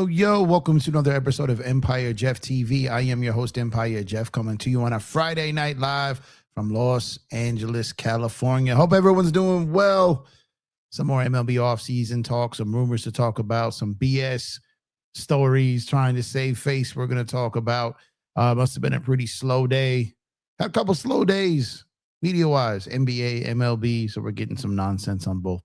Yo, welcome to another episode of EmpireJeffTV. I am your host, Empire Jeff, coming to you on a Friday night live from Los Angeles, California. Hope everyone's doing well. Some more MLB offseason talk, some rumors to talk about, some BS stories trying to save face we're going to talk about. Must have been a pretty slow day. Had a couple slow days, media-wise, NBA, MLB, so we're getting some nonsense on both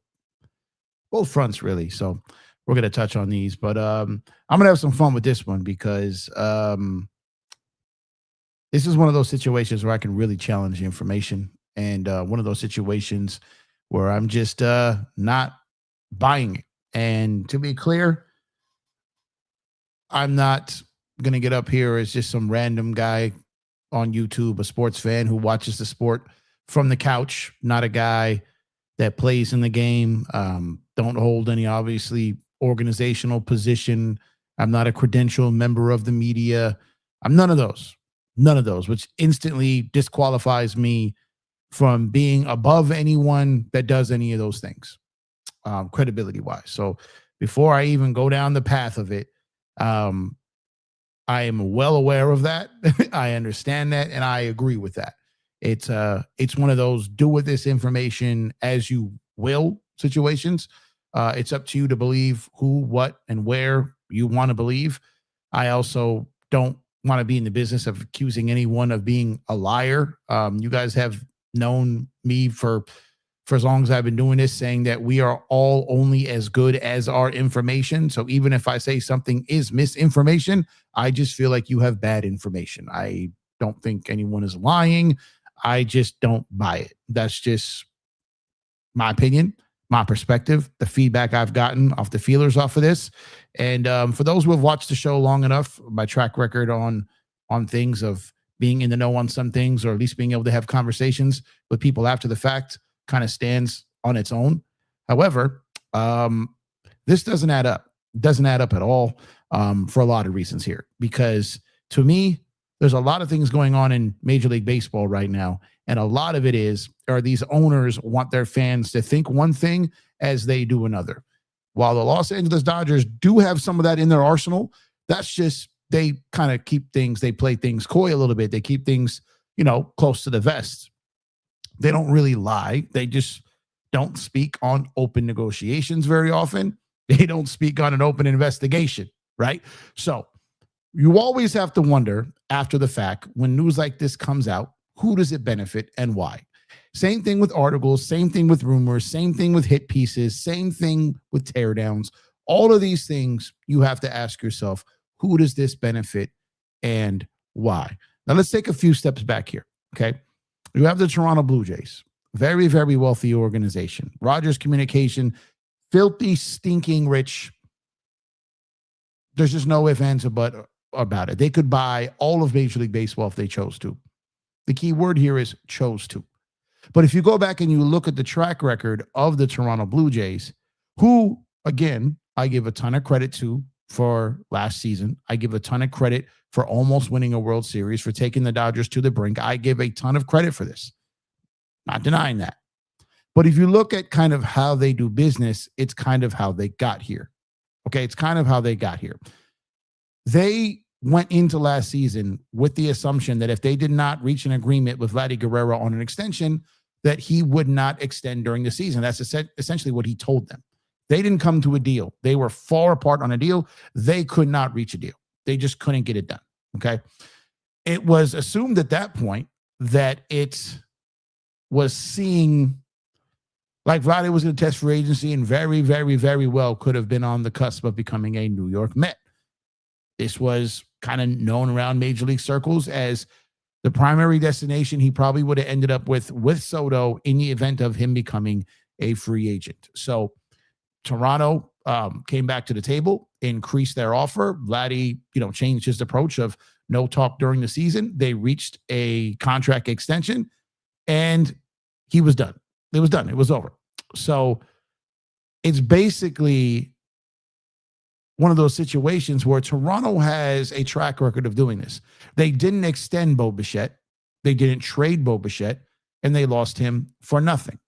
fronts, really. So we're going to touch on these, but I'm going to have some fun with this one because this is one of those situations where I can really challenge the information, and one of those situations where I'm just not buying it. And to be clear, I'm not going to get up here as just some random guy on YouTube, a sports fan who watches the sport from the couch, not a guy that plays in the game, don't hold any, obviously, organizational position. I'm not a credentialed member of the media. I'm none of those, which instantly disqualifies me from being above anyone that does any of those things, credibility wise. So before I even go down the path of it, I am well aware of that. I understand that, and I agree with that. It's one of those do with this information as you will situations. It's up to you to believe who, what, and where you want to believe. I also don't want to be in the business of accusing anyone of being a liar. You guys have known me for as long as I've been doing this, saying that we are all only as good as our information. So even if I say something is misinformation, I just feel like you have bad information. I don't think anyone is lying. I just don't buy it. That's just my opinion, my perspective, the feedback I've gotten off the feelers off of this. And for those who have watched the show long enough, my track record on things of being in the know on some things, or at least being able to have conversations with people after the fact, kind of stands on its own. However, this doesn't add up. It doesn't add up at all, for a lot of reasons here. Because to me, there's a lot of things going on in Major League Baseball right now. And a lot of it are these owners want their fans to think one thing as they do another. While the Los Angeles Dodgers do have some of that in their arsenal, that's just, they kind of keep things, they play things coy a little bit. They keep things, close to the vest. They don't really lie. They just don't speak on open negotiations very often. They don't speak on an open investigation, right? So you always have to wonder after the fact, when news like this comes out, who does it benefit and why? Same thing with articles, same thing with rumors, same thing with hit pieces, same thing with teardowns. All of these things, you have to ask yourself, who does this benefit and why? Now, let's take a few steps back here, okay? You have the Toronto Blue Jays, very, very wealthy organization. Rogers Communication, filthy, stinking rich. There's just no ifs, ands, or buts about it. They could buy all of Major League Baseball if they chose to. The key word here is chose to. But if you go back and you look at the track record of the Toronto Blue Jays, who, again, I give a ton of credit to for last season. I give a ton of credit for almost winning a World Series, for taking the Dodgers to the brink. I give a ton of credit for this. Not denying that. But if you look at kind of how they do business, it's kind of how they got here. Okay, it's kind of how they got here. They went into last season with the assumption that if they did not reach an agreement with Vladdy Guerrero on an extension, that he would not extend during the season. That's essentially what he told them. They didn't come to a deal. They were far apart on a deal. They could not reach a deal. They just couldn't get it done, okay? It was assumed at that point that it was seeing like Vladdy was going to test free agency and very, very, very well could have been on the cusp of becoming a New York Met. This was kind of known around Major League circles as the primary destination he probably would have ended up with Soto in the event of him becoming a free agent. So Toronto came back to the table, increased their offer. Vladdy, changed his approach of no talk during the season. They reached a contract extension, and he was done. It was done. It was over. So it's basically one of those situations where Toronto has a track record of doing this. They didn't extend Bo Bichette. They didn't trade Bo Bichette, and they lost him for nothing.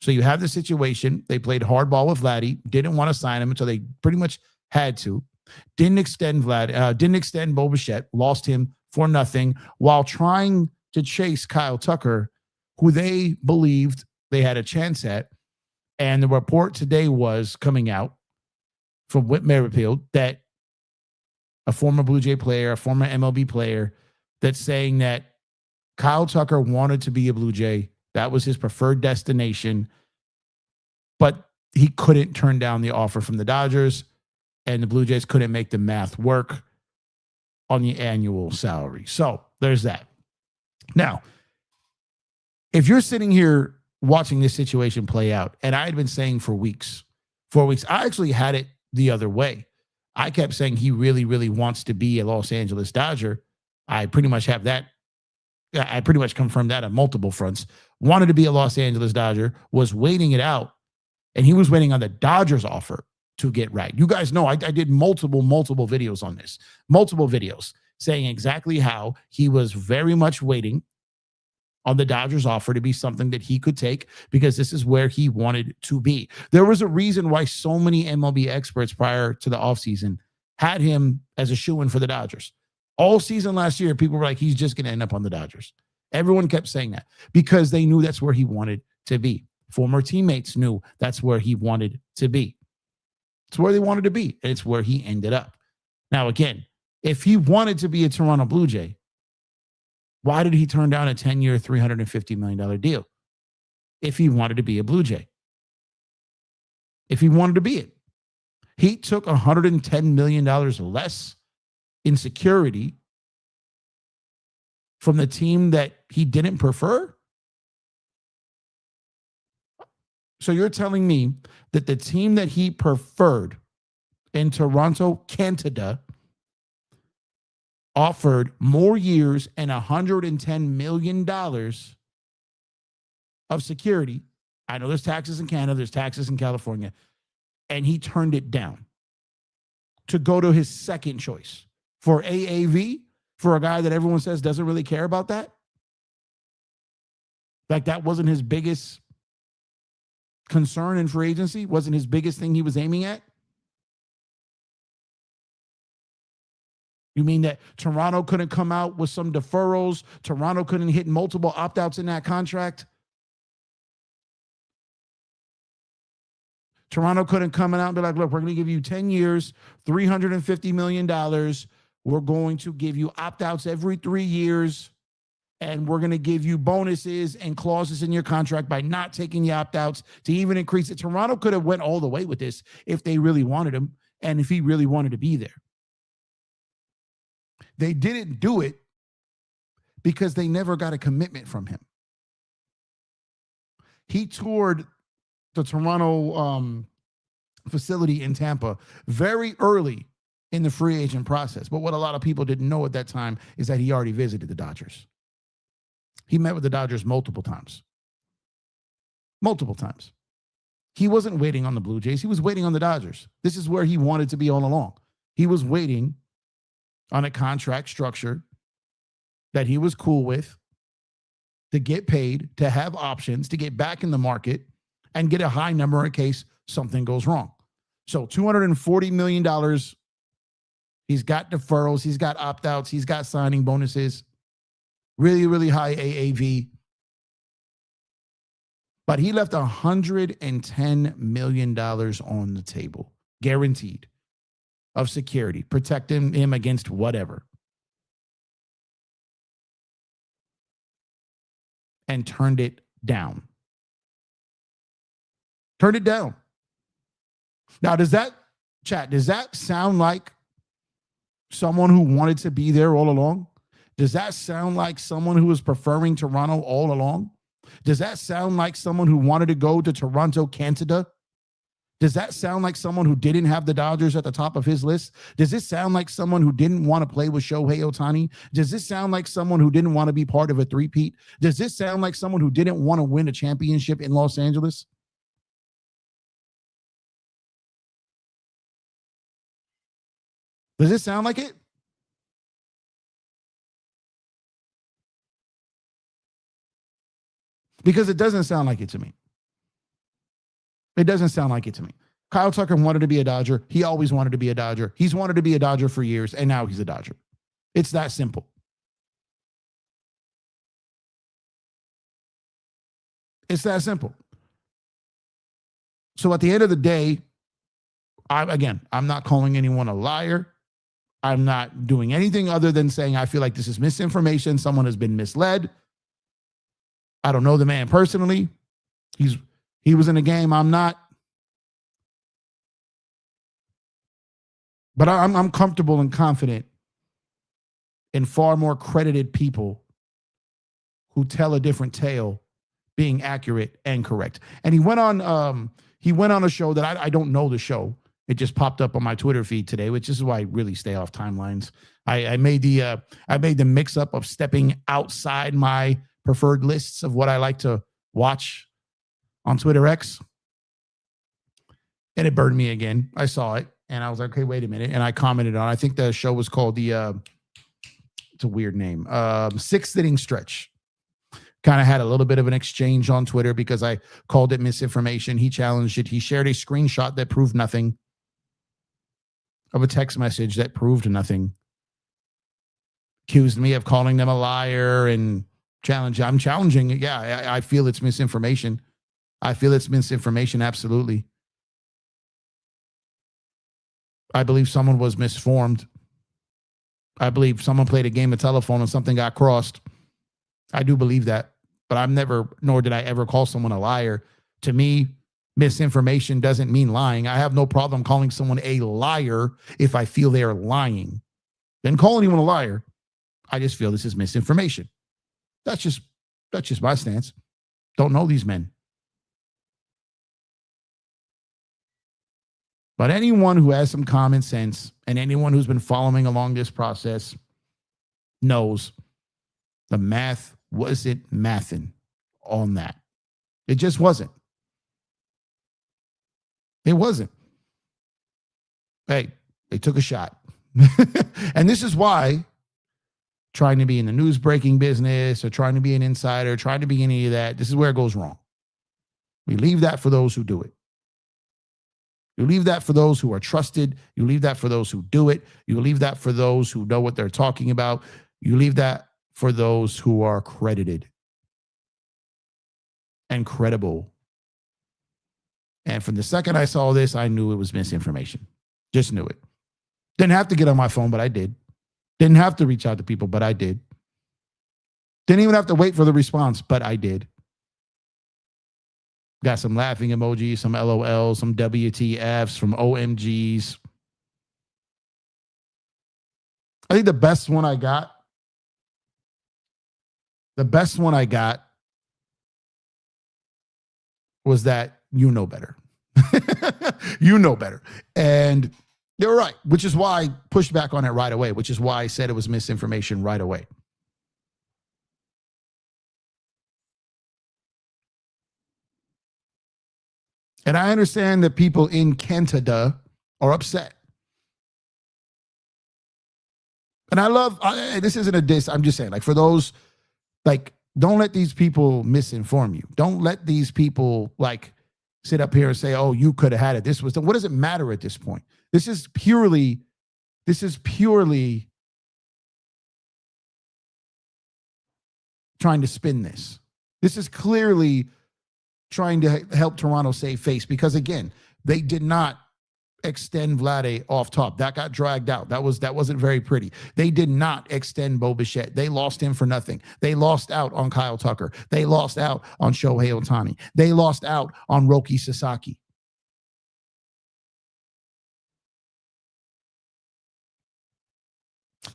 So you have the situation. They played hardball with Vladdy, didn't want to sign him until they pretty much had to. Didn't extend Bo Bichette, lost him for nothing while trying to chase Kyle Tucker, who they believed they had a chance at. And the report today was coming out from Whit Merrifield that a former Blue Jay player, a former MLB player, that's saying that Kyle Tucker wanted to be a Blue Jay. That was his preferred destination, but he couldn't turn down the offer from the Dodgers, and the Blue Jays couldn't make the math work on the annual salary. So there's that. Now, if you're sitting here watching this situation play out, and I had been saying for 4 weeks, I actually had it the other way. I kept saying he really, really wants to be a Los Angeles Dodger. I pretty much have that. I pretty much confirmed that on multiple fronts. Wanted to be a Los Angeles Dodger, was waiting it out, and he was waiting on the Dodgers offer to get right. You guys know I did multiple videos on this, multiple videos saying exactly how he was very much waiting on the Dodgers offer to be something that he could take because this is where he wanted to be. There was a reason why so many MLB experts prior to the offseason had him as a shoo-in for the Dodgers. All season last year, people were like, he's just going to end up on the Dodgers. Everyone kept saying that because they knew that's where he wanted to be. Former teammates knew that's where he wanted to be. It's where they wanted to be, and it's where he ended up. Now, again, if he wanted to be a Toronto Blue Jay, why did he turn down a 10-year, $350 million deal? If he wanted to be a Blue Jay. If he wanted to be it. He took $110 million less in security from the team that he didn't prefer? So you're telling me that the team that he preferred in Toronto, Canada, offered more years and $110 million of security. I know there's taxes in Canada, there's taxes in California, and he turned it down to go to his second choice for AAV for a guy that everyone says doesn't really care about that? Like that wasn't his biggest concern in free agency? Wasn't his biggest thing he was aiming at? You mean that Toronto couldn't come out with some deferrals? Toronto couldn't hit multiple opt-outs in that contract? Toronto couldn't come out and be like, look, we're going to give you 10 years, $350 million. We're going to give you opt-outs every 3 years, and we're going to give you bonuses and clauses in your contract by not taking the opt-outs to even increase it. Toronto could have went all the way with this if they really wanted him and if he really wanted to be there. They didn't do it because they never got a commitment from him. He toured the Toronto facility in Tampa very early in the free agent process. But what a lot of people didn't know at that time is that he already visited the Dodgers. He met with the Dodgers multiple times. Multiple times. He wasn't waiting on the Blue Jays. He was waiting on the Dodgers. This is where he wanted to be all along. He was waiting on a contract structure that he was cool with, to get paid, to have options, to get back in the market, and get a high number in case something goes wrong. So $240 million. He's got deferrals. He's got opt-outs. He's got signing bonuses. Really, really high AAV. But he left $110 million on the table, guaranteed, of security, protecting him against whatever. And turned it down. Turned it down. Now, does that sound like someone who wanted to be there all along? Does that sound like someone who was preferring Toronto all along? Does that sound like someone who wanted to go to Toronto, Canada? Does that sound like someone who didn't have the Dodgers at the top of his list? Does this sound like someone who didn't want to play with Shohei Ohtani? Does this sound like someone who didn't want to be part of a three-peat? Does this sound like someone who didn't want to win a championship in Los Angeles? Does this sound like it? Because it doesn't sound like it to me. It doesn't sound like it to me. Kyle Tucker wanted to be a Dodger. He always wanted to be a Dodger. He's wanted to be a Dodger for years, and now he's a Dodger. It's that simple. It's that simple. So at the end of the day, I'm not calling anyone a liar. I'm not doing anything other than saying I feel like this is misinformation. Someone has been misled. I don't know the man personally. He was in the game. I'm not. But I'm comfortable and confident in far more credited people who tell a different tale being accurate and correct. And he went on a show that I don't know the show. It just popped up on my Twitter feed today, which is why I really stay off timelines. I made the mix up of stepping outside my preferred lists of what I like to watch on Twitter X. And it burned me again. I saw it and I was like, okay, wait a minute. And I commented on, I think the show was called it's a weird name. Sixth Inning Stretch. Kind of had a little bit of an exchange on Twitter because I called it misinformation. He challenged it. He shared a screenshot that proved nothing, of a text message that proved nothing. Accused me of calling them a liar and I'm challenging it. Yeah, I feel it's misinformation. I feel it's misinformation, absolutely. I believe someone was misformed. I believe someone played a game of telephone and something got crossed. I do believe that. But nor did I ever call someone a liar. To me, misinformation doesn't mean lying. I have no problem calling someone a liar if I feel they are lying. Then call anyone a liar. I just feel this is misinformation. That's just my stance. Don't know these men. But anyone who has some common sense and anyone who's been following along this process knows the math wasn't mathing on that. It just wasn't. It wasn't. Hey, they took a shot. And this is why trying to be in the news breaking business or trying to be an insider, trying to be any of that. This is where it goes wrong. We leave that for those who do it. You leave that for those who are trusted. You leave that for those who do it. You leave that for those who know what they're talking about. You leave that for those who are credited and credible. And from the second I saw this, I knew it was misinformation. Just knew it. Didn't have to get on my phone, but I did. Didn't have to reach out to people, but I did. Didn't even have to wait for the response, but I did. Got some laughing emojis, some LOLs, some WTFs, some OMGs. I think the best one I got was that you know better. You know better. And you're right, which is why I pushed back on it right away, which is why I said it was misinformation right away. And I understand that people in Canada are upset. And this isn't a diss. I'm just saying, like, for those, like, don't let these people misinform you. Don't let these people, like, sit up here and say, oh, you could have had it. What does it matter at this point? This is purely trying to spin this. This is clearly trying to help Toronto save face because, again, they did not extend Vlade off top. That got dragged out. That wasn't very pretty. They did not extend Bogus. They lost him for nothing. They lost out on Kyle Tucker. They lost out on Shohei Ohtani. They lost out on Roki Sasaki.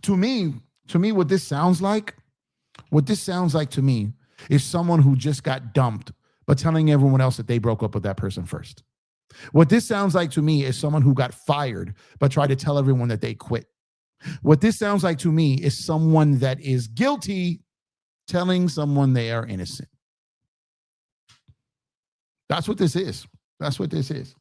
To me, what this sounds like to me is someone who just got dumped, but telling everyone else that they broke up with that person first. What this sounds like to me is someone who got fired, but tried to tell everyone that they quit. What this sounds like to me is someone that is guilty telling someone they are innocent. That's what this is. That's what this is.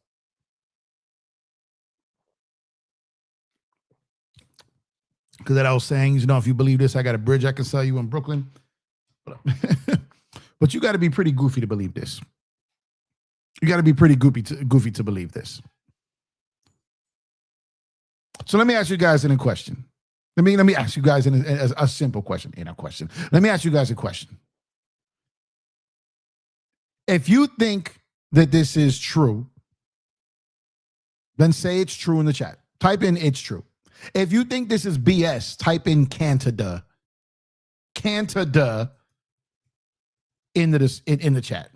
Because that I was saying, you know, if you believe this, I got a bridge I can sell you in Brooklyn. But you got to be pretty goofy to believe this. You got to be pretty goofy to believe this. So let me ask you guys a question. Let me ask you guys a simple question. Ain't a question. Let me ask you guys a question. If you think that this is true, then say it's true in the chat. Type in "it's true." If you think this is BS, type in Canada. Canada in the chat.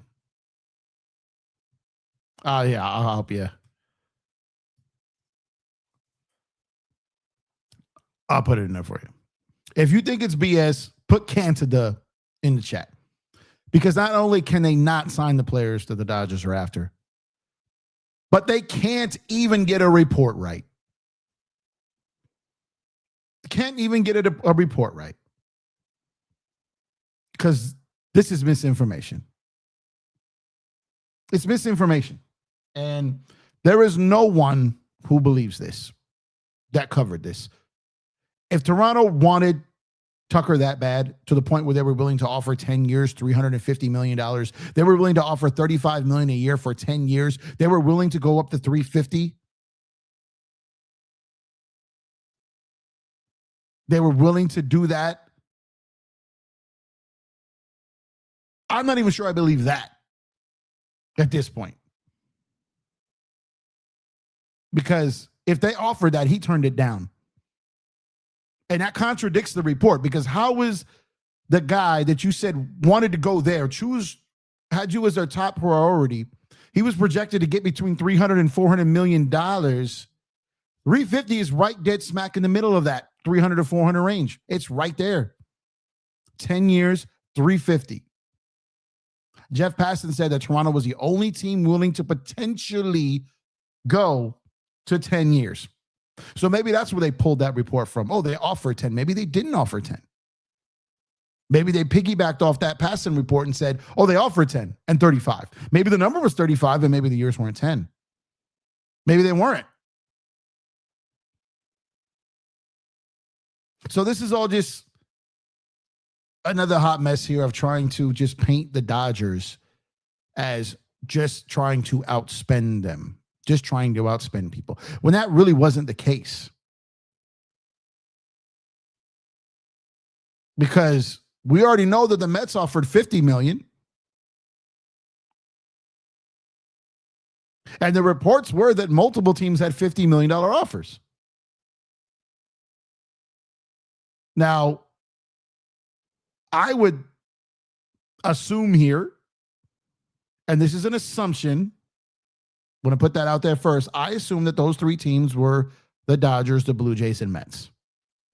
Yeah, I'll help you. I'll put it in there for you. If you think it's BS, put Canada in the chat. Because not only can they not sign the players that the Dodgers are after, but they can't even get a report right. Can't even get a report right. Because this is misinformation. It's misinformation. And there is no one who believes this, that covered this. If Toronto wanted Tucker that bad to the point where they were willing to offer 10 years, $350 million, they were willing to offer $35 million a year for 10 years, they were willing to go up to $350. They were willing to do that. I'm not even sure I believe that at this point. Because if they offered that, he turned it down. And that contradicts the report, because how is the guy that you said wanted to go there, had you as their top priority, he was projected to get between $300 and $400 million. 350 is right dead smack in the middle of that 300 to 400 range. It's right there. 10 years, 350. Jeff Passan said that Toronto was the only team willing to potentially go to 10 years. So maybe that's where they pulled that report from. Oh, they offered 10. Maybe they didn't offer 10. Maybe they piggybacked off that Passan report and said, oh, they offered 10 and 35. Maybe the number was 35 and maybe the years weren't 10. Maybe they weren't. So this is all just another hot mess here of trying to just paint the Dodgers as just trying to outspend them, just trying to outspend people, when that really wasn't the case. Because we already know that the Mets offered $50 million. And the reports were that multiple teams had $50 million offers. Now, I would assume here, and this is an assumption, I'm going to put that out there first. I assume that those three teams were the Dodgers, the Blue Jays, and Mets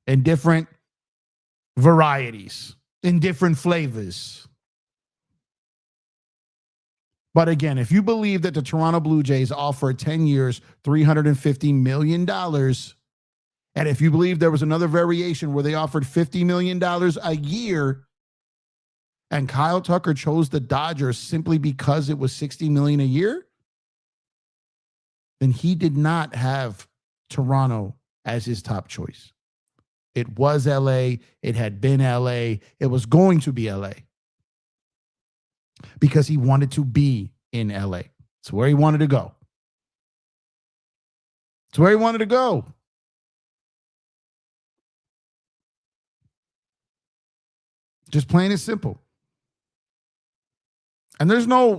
in different varieties, in different flavors. But again, if you believe that the Toronto Blue Jays offered 10 years, $350 million, and if you believe there was another variation where they offered $50 million a year, and Kyle Tucker chose the Dodgers simply because it was $60 million a year, then he did not have Toronto as his top choice. It was LA. It had been LA. It was going to be LA because he wanted to be in LA. It's where he wanted to go. It's where he wanted to go. Just plain and simple. And there's no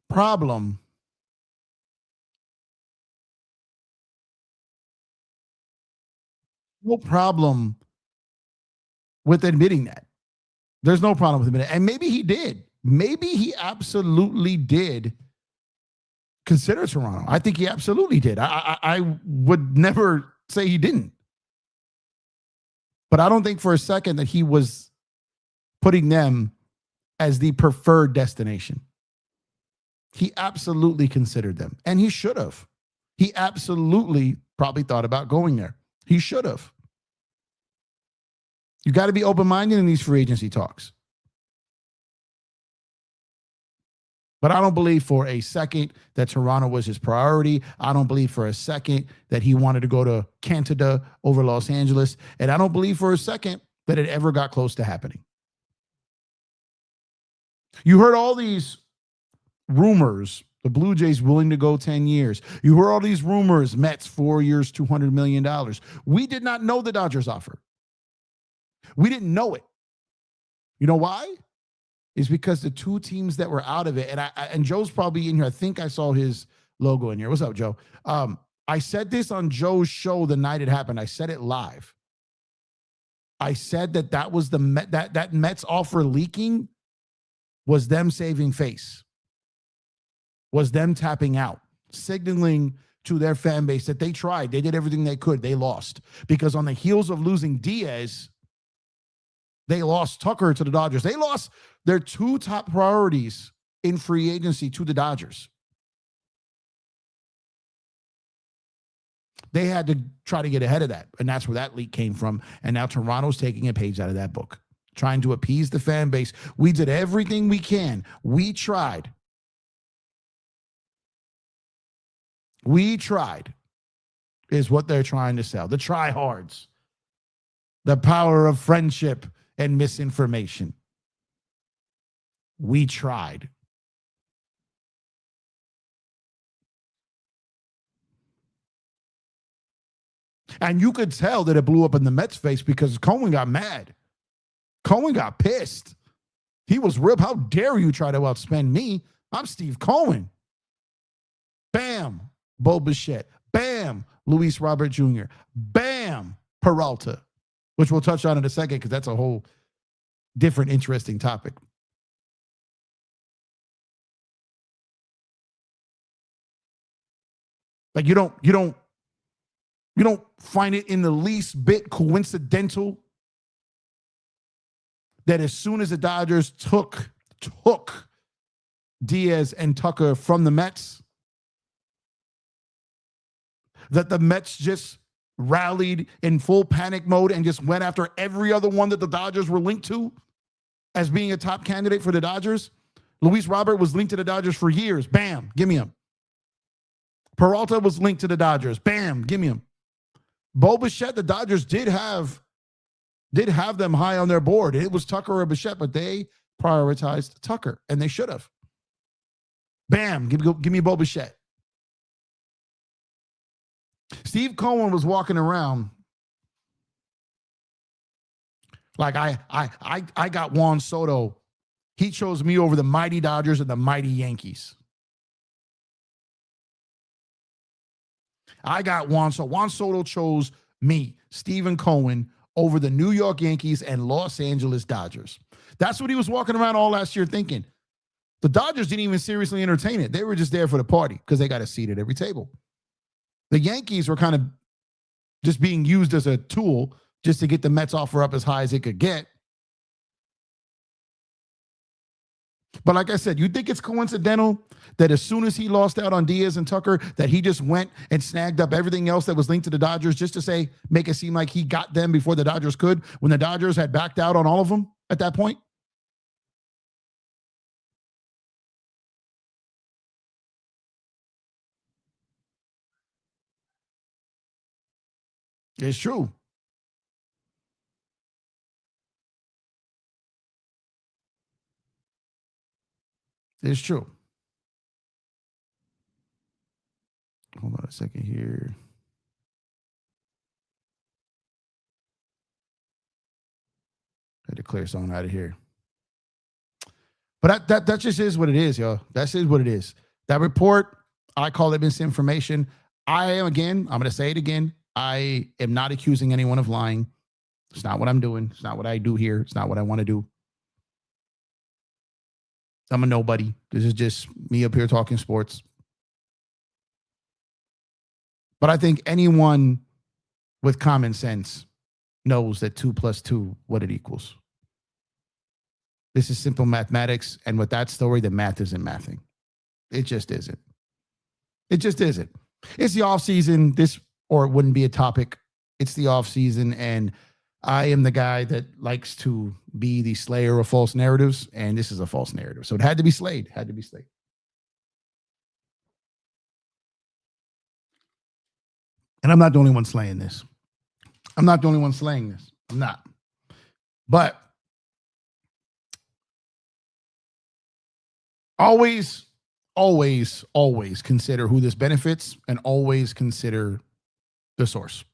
problem with admitting that. There's no problem with admitting it. And maybe he did. Maybe he absolutely did consider Toronto. I think he absolutely did. I would never say he didn't. But I don't think for a second that he was putting them as the preferred destination. He absolutely considered them, and he should have. He absolutely probably thought about going there. He should have. You got to be open-minded in these free agency talks. But I don't believe for a second that Toronto was his priority. I don't believe for a second that he wanted to go to Canada over Los Angeles. And I don't believe for a second that it ever got close to happening. You heard all these rumors, the Blue Jays willing to go 10 years. You heard all these rumors, Mets 4 years, $200 million. We did not know the Dodgers offer. We didn't know it. You know why? Is because the two teams that were out of it, and Joe's probably in here. I think I saw his logo in here. What's up, Joe? I said this on Joe's show the night it happened. I said it live. I said that was the that Mets offer leaking was them saving face, was them tapping out, signaling to their fan base that they tried. They did everything they could. They lost because on the heels of losing Diaz, they lost Tucker to the Dodgers. They lost their two top priorities in free agency to the Dodgers. They had to try to get ahead of that, and that's where that leak came from. And now Toronto's taking a page out of that book, trying to appease the fan base. We did everything we can. We tried. We tried is what they're trying to sell. The tryhards. The power of friendship and misinformation. We tried. And you could tell that it blew up in the Mets' face because Cohen got mad. Cohen got pissed. He was real. How dare you try to outspend me? I'm Steve Cohen. Bam, Bogus. Bam, Luis Robert Jr. Bam, Peralta, which we'll touch on in a second because that's a whole different, interesting topic. Like you don't find it in the least bit coincidental that as soon as the Dodgers took Diaz and Tucker from the Mets, that the Mets just rallied in full panic mode and just went after every other one that the Dodgers were linked to as being a top candidate for the Dodgers. Luis Robert was linked to the Dodgers for years. Bam, give me him. Peralta was linked to the Dodgers. Bam, give me him. Bo Bichette, the Dodgers did have them high on their board. It was Tucker or Bichette, but they prioritized Tucker, and they should have. Bam, give me Bo Bichette. Steve Cohen was walking around like I got Juan Soto. He chose me over the mighty Dodgers and the mighty Yankees. I got Juan Soto. Juan Soto chose me, Stephen Cohen, over the New York Yankees and Los Angeles Dodgers. That's what he was walking around all last year thinking. The Dodgers didn't even seriously entertain it. They were just there for the party because they got a seat at every table. The Yankees were kind of just being used as a tool just to get the Mets offer up as high as it could get. But like I said, you think it's coincidental that as soon as he lost out on Diaz and Tucker, that he just went and snagged up everything else that was linked to the Dodgers just to make it seem like he got them before the Dodgers could, when the Dodgers had backed out on all of them at that point? It's true. It's true. Hold on a second here. I had to clear something out of here. But that just is what it is, yo. That is what it is. That report, I call it misinformation. I'm going to say it again. I am not accusing anyone of lying. It's not what I'm doing. It's not what I do here. It's not what I want to do. I'm a nobody. This is just me up here talking sports. But I think anyone with common sense knows that 2 + 2, what it equals. This is simple mathematics. And with that story, the math isn't mathing. It just isn't. It just isn't. It's the off season. Or it wouldn't be a topic. It's the off season. And I am the guy that likes to be the slayer of false narratives. And this is a false narrative. So it had to be slayed. Had to be slayed. And I'm not the only one slaying this. I'm not the only one slaying this. I'm not. But always consider who this benefits, and always consider the source.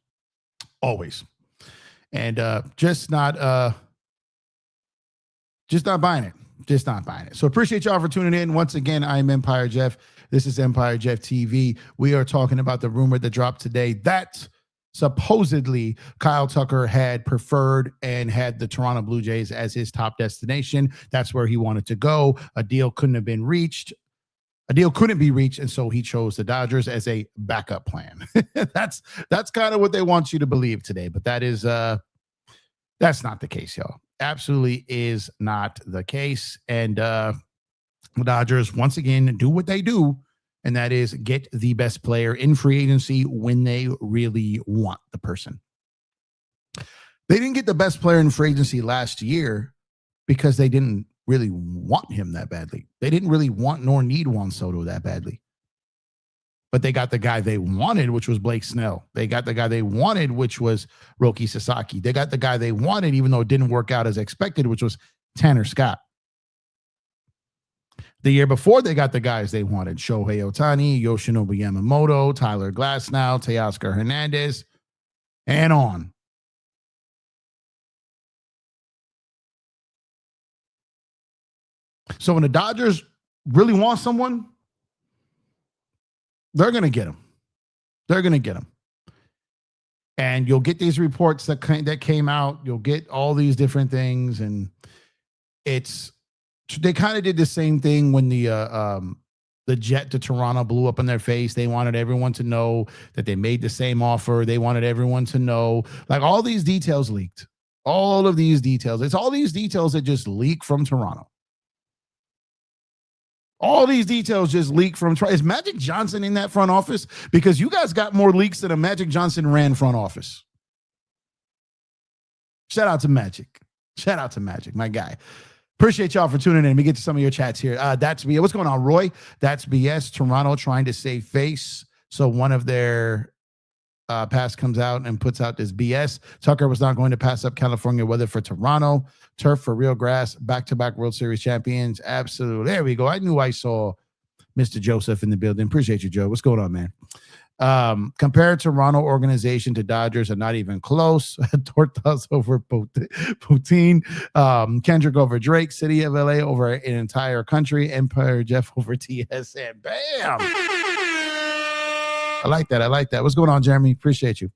Always. And just not buying it. Just not buying it. So appreciate y'all for tuning in. Once again, I'm Empire Jeff. This is Empire Jeff TV. We are talking about the rumor that dropped today that supposedly Kyle Tucker had preferred and had the Toronto Blue Jays as his top destination. That's where he wanted to go. A deal couldn't be reached, and so he chose the Dodgers as a backup plan. That's kind of what they want you to believe today, but that's not the case, y'all. Absolutely is not the case. And the Dodgers, once again, do what they do, and that is get the best player in free agency when they really want the person. They didn't get the best player in free agency last year because they didn't really want him that badly. They didn't really want nor need Juan Soto that badly. But they got the guy they wanted, which was Blake Snell. They got the guy they wanted, which was Roki Sasaki. They got the guy they wanted, even though it didn't work out as expected, which was Tanner Scott. The year before, they got the guys they wanted: Shohei Ohtani, Yoshinobu Yamamoto, Tyler Glasnow, Teoscar Hernandez, and on. So when the Dodgers really want someone, they're going to get him. They're going to get him. And you'll get these reports that came out. You'll get all these different things. And they kind of did the same thing when the jet to Toronto blew up in their face. They wanted everyone to know that they made the same offer. They wanted everyone to know, like, all these details leaked. All of these details. It's all these details that just leak from Toronto. All these details just leak from. Is Magic Johnson in that front office? Because you guys got more leaks than a Magic Johnson ran front office. Shout out to Magic. Shout out to Magic, my guy. Appreciate y'all for tuning in. Let me get to some of your chats here. That's BS. What's going on, Roy? That's BS. Toronto trying to save face. So one of their pass comes out and puts out this BS. Tucker was not going to pass up California weather for Toronto, turf for real grass, back-to-back World Series champions. Absolutely. There we go. I knew I saw Mr. Joseph in the building. Appreciate you, Joe. What's going on, man? Compared Toronto organization to Dodgers are not even close. Tortas over Poutine, Kendrick over Drake, City of LA over an entire country, Empire Jeff over TSN. Bam! I like that. I like that. What's going on, Jeremy? Appreciate you.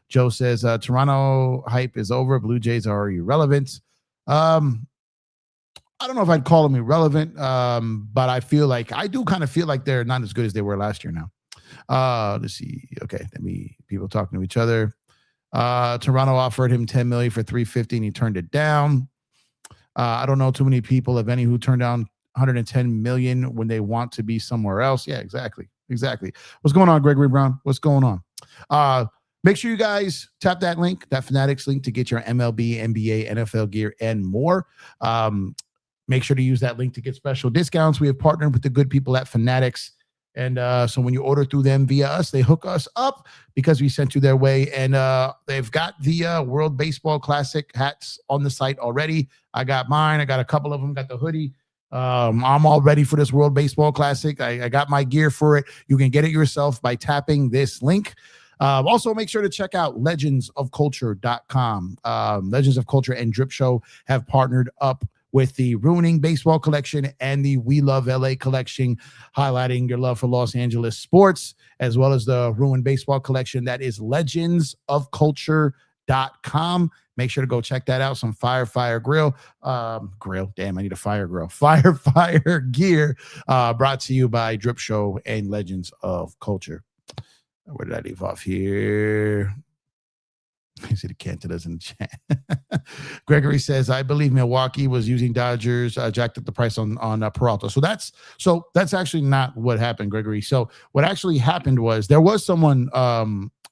Joe says Toronto hype is over. Blue Jays are irrelevant. I don't know if I'd call them irrelevant, but I do kind of feel like they're not as good as they were last year now. Let's see. Okay, people talking to each other. Toronto offered him $10 million for $350 and he turned it down. I don't know too many people, if any, who turned down $110 million when they want to be somewhere else. Yeah, exactly. What's going on, Gregory Brown? What's going on? Make sure you guys tap that link, that Fanatics link, to get your MLB, NBA, NFL gear, and more. Make sure to use that link to get special discounts. We have partnered with the good people at Fanatics. And so when you order through them via us, they hook us up because we sent you their way. And they've got the World Baseball Classic hats on the site already. I got mine. I got a couple of them. Got the hoodie. I'm all ready for this World Baseball Classic. I got my gear for it. You can get it yourself by tapping this link. Also, make sure to check out legendsofculture.com. Legends of Culture and Drip Show have partnered up with the Ruining Baseball collection and the We Love LA collection, highlighting your love for Los Angeles sports, as well as the Ruined Baseball collection. That is legendsofculture.com. Make sure to go check that out. Some fire grill. Damn, I need a fire grill. Fire gear brought to you by Drip Show and Legends of Culture. Where did I leave off here? I see the Cantolas in the chat. Gregory says, I believe Milwaukee was using Dodgers, jacked up the price on Peralta. So that's actually not what happened, Gregory. So what actually happened was there was someone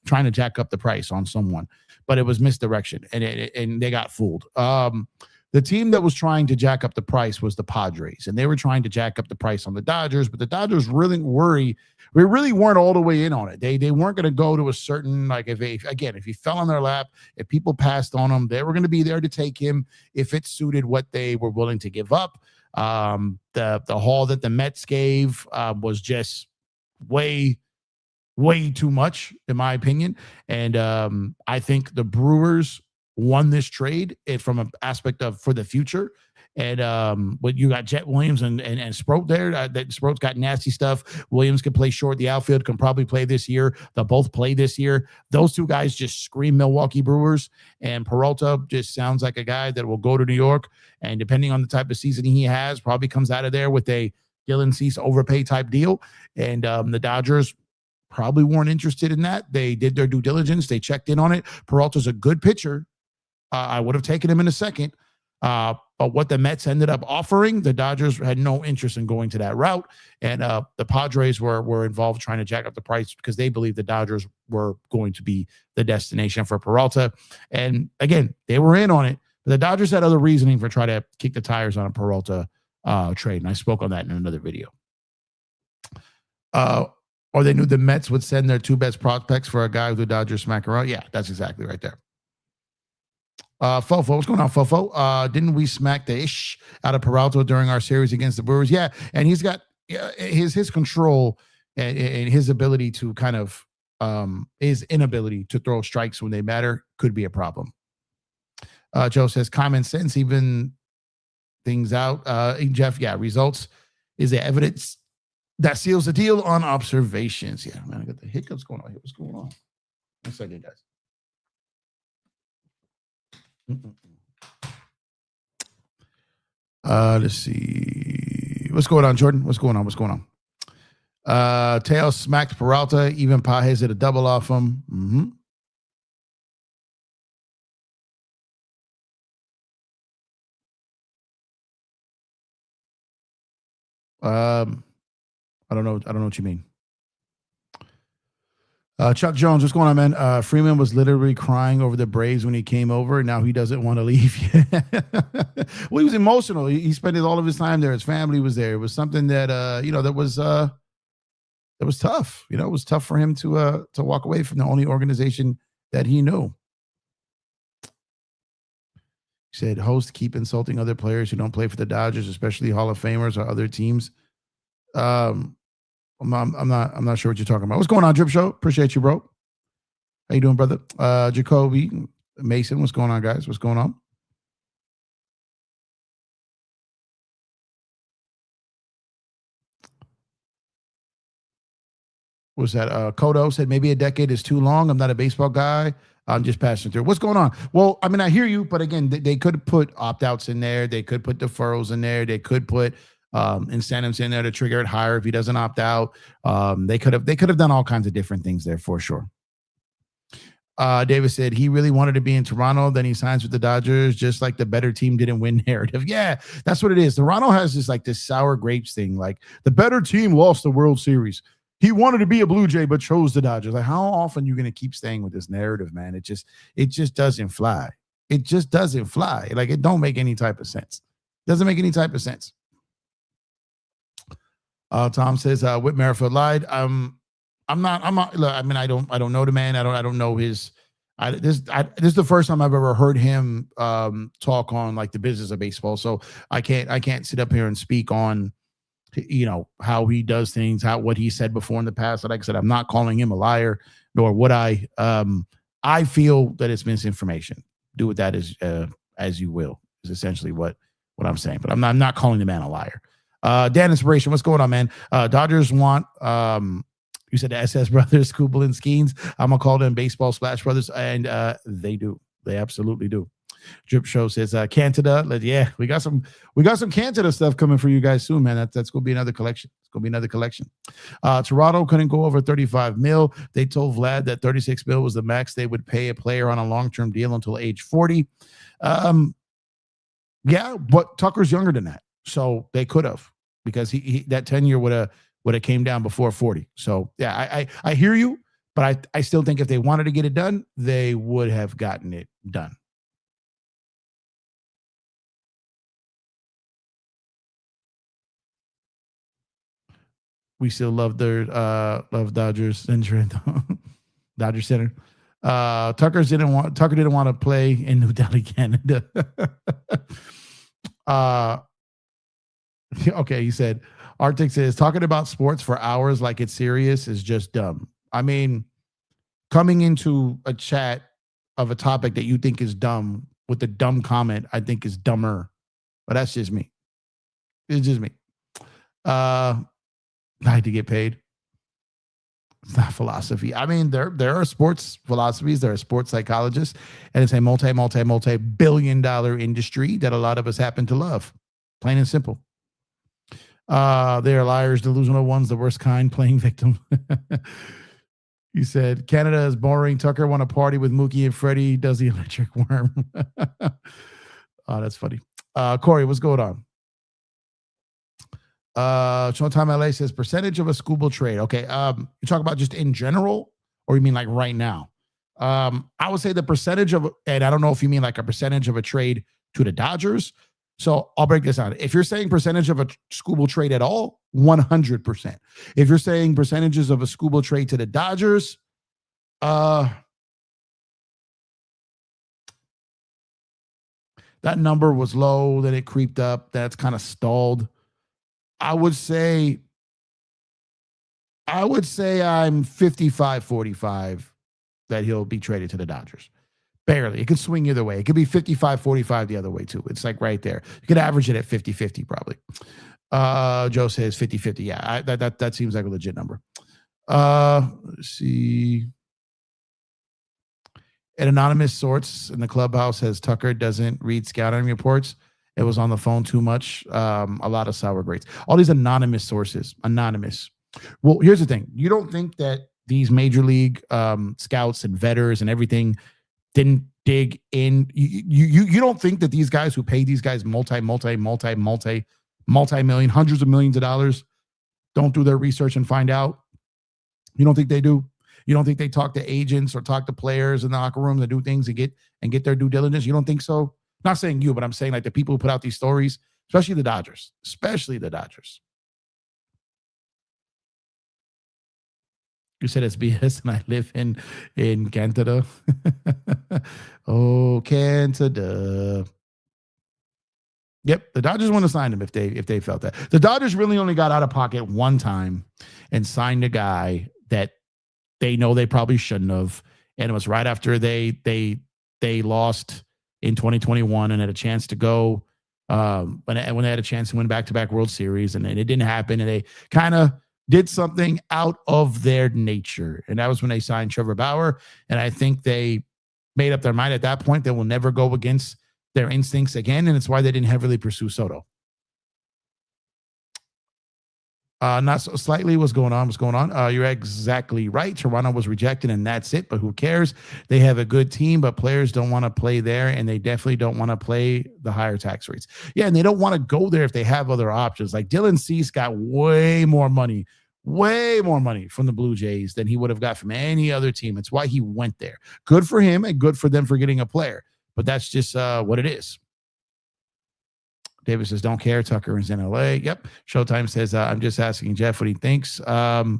trying to jack up the price on someone, but it was misdirection and they got fooled. The team that was trying to jack up the price was the Padres, and they were trying to jack up the price on the Dodgers, but the Dodgers really weren't all the way in on it. They weren't going to go to a certain, like, if he fell on their lap, if people passed on him, they were going to be there to take him if it suited what they were willing to give up. The haul that the Mets gave was just way too much, in my opinion. And I think the Brewers won this trade from an aspect of for the future. And but you got Jet Williams and Sproat there. That Sproat's got nasty stuff. Williams can play short. The outfield can probably play this year. They'll both play this year. Those two guys just scream Milwaukee Brewers. And Peralta just sounds like a guy that will go to New York. And depending on the type of season he has, probably comes out of there with a Dylan Cease overpay type deal. And the Dodgers probably weren't interested in that. They did their due diligence. They checked in on it. Peralta's a good pitcher. I would have taken him in a second. But what the Mets ended up offering, the Dodgers had no interest in going to that route. And the Padres were involved trying to jack up the price because they believed the Dodgers were going to be the destination for Peralta. And again, they were in on it. But the Dodgers had other reasoning for trying to kick the tires on a Peralta trade. And I spoke on that in another video. Or they knew the Mets would send their two best prospects for a guy who the Dodgers smack around. Yeah, that's exactly right there. Fofo, what's going on, Fofo? Didn't we smack the ish out of Peralta during our series against the Brewers? Yeah, and he's got his control and his ability to kind of his inability to throw strikes when they matter could be a problem. Joe says common sense even things out. Jeff, yeah, results is the evidence that seals the deal on observations. Yeah, man, I got the hiccups going on here. What's going on? One second, guys. Let's see. What's going on, Jordan? What's going on? Tails smacked Peralta. Even Pages hit a double off him. I don't know what you mean. Chuck Jones, what's going on, man? Freeman was literally crying over the Braves when he came over, and now he doesn't want to leave. Well, he was emotional. He spent all of his time there. His family was there. It was something that that it was tough. It was tough for him to walk away from the only organization that he knew. He said, host, keep insulting other players who don't play for the Dodgers, especially Hall of Famers or other teams. I'm not sure what you're talking about. What's going on, Drip Show? Appreciate you, bro. How you doing, brother? Jacoby Mason, what's going on, guys? What's going on? Was that Kodo said maybe a decade is too long. I'm not a baseball guy. I'm just passing through. What's going on? Well, I mean, I hear you, but again, they could put opt-outs in there. They could put deferrals in there. They could put incentives in there to trigger it higher if he doesn't opt out. They could have done all kinds of different things there for sure. David said he really wanted to be in Toronto. Then he signs with the Dodgers, just like the better team didn't win narrative. Yeah, that's what it is. Toronto has this sour grapes thing. Like the better team lost the World Series. He wanted to be a Blue Jay, but chose the Dodgers. Like, how often are you going to keep staying with this narrative, man? It just doesn't fly. It just doesn't fly. Like, it don't make any type of sense. Doesn't make any type of sense. Tom says, Whit Merrifield lied. I'm not. Look, I mean, I don't know the man. I don't know his. This is the first time I've ever heard him talk on like the business of baseball. So I can't sit up here and speak on, how he does things, what he said before in the past. Like I said, I'm not calling him a liar, nor would I. I feel that it's misinformation. Do with that as you will, is essentially what I'm saying. But I'm not calling the man a liar. Dan Inspiration, what's going on, man? Dodgers want you said the SS brothers, Kubel and Skeens. I'm gonna call them baseball splash brothers, and they do. They absolutely do. Drip Show says Canada. Yeah, we got some Canada stuff coming for you guys soon, man. That's gonna be another collection. It's gonna be another collection. Toronto couldn't go over 35 mil. They told Vlad that 36 mil was the max they would pay a player on a long-term deal until age 40. Yeah, but Tucker's younger than that, so they could have, because he that tenure would have came down before 40. So yeah, I hear you, but I still think if they wanted to get it done, they would have gotten it done. We still love their love Dodgers Center. Dodger Center. Tucker didn't want to play in New Delhi, Canada. Okay, he said Arctic says talking about sports for hours like it's serious is just dumb. I mean, coming into a chat of a topic that you think is dumb with a dumb comment, I think is dumber. But that's just me. It's just me. I had to get paid. It's not philosophy. I mean, there are sports philosophies, there are sports psychologists, and it's a multi-billion-dollar industry that a lot of us happen to love. Plain and simple. They are liars, delusional ones, the worst kind, playing victim. He said, Canada is boring. Tucker want to party with Mookie and Freddie. Does the electric worm? Oh, that's funny. Corey, what's going on? Showtime LA says percentage of a Skubal trade. Okay. You talk about just in general, or you mean like right now? I would say the percentage of, and I don't know if you mean like a percentage of a trade to the Dodgers. So I'll break this down. If you're saying percentage of a Skubal trade at all, 100%. If you're saying percentages of a Skubal trade to the Dodgers, that number was low, then it creeped up, that's kind of stalled. I would say I'm 55-45 that he'll be traded to the Dodgers. Barely. It could swing either way. It could be 55-45 the other way, too. It's like right there. You could average it at 50-50 probably. Joe says 50-50. Yeah, that seems like a legit number. Let's see. An anonymous source in the clubhouse says Tucker doesn't read scouting reports. It was on the phone too much. A lot of sour grapes. All these anonymous sources. Anonymous. Well, here's the thing. You don't think that these major league scouts and vetters and everything didn't dig in? You don't think that these guys who pay these guys multi-million, hundreds of millions of dollars don't do their research and find out? You don't think they do? You don't think they talk to agents or talk to players in the locker room to do things and get their due diligence? You don't think so? Not saying you, but I'm saying like the people who put out these stories, especially the Dodgers. You said it's BS, and I live in Canada. Oh, Canada. Yep, the Dodgers want to sign him if they felt that. The Dodgers really only got out of pocket one time and signed a guy that they know they probably shouldn't have, and it was right after they lost in 2021 and had a chance to go when they had a chance to win back-to-back World Series, and it didn't happen, and they kind of did something out of their nature, and that was when they signed Trevor Bauer, and I think they made up their mind at that point they will never go against their instincts again, and it's why they didn't heavily pursue Soto. Not so slightly. What's going on? You're exactly right. Toronto was rejected, and that's it. But who cares? They have a good team, but players don't want to play there, and they definitely don't want to play the higher tax rates. Yeah, and they don't want to go there if they have other options. Like Dylan Cease got way more money from the Blue Jays than he would have got from any other team. It's why he went there. Good for him, and good for them for getting a player. But that's just what it is. David says, don't care. Tucker is in LA. Yep. Showtime says, I'm just asking Jeff what he thinks. Yeah,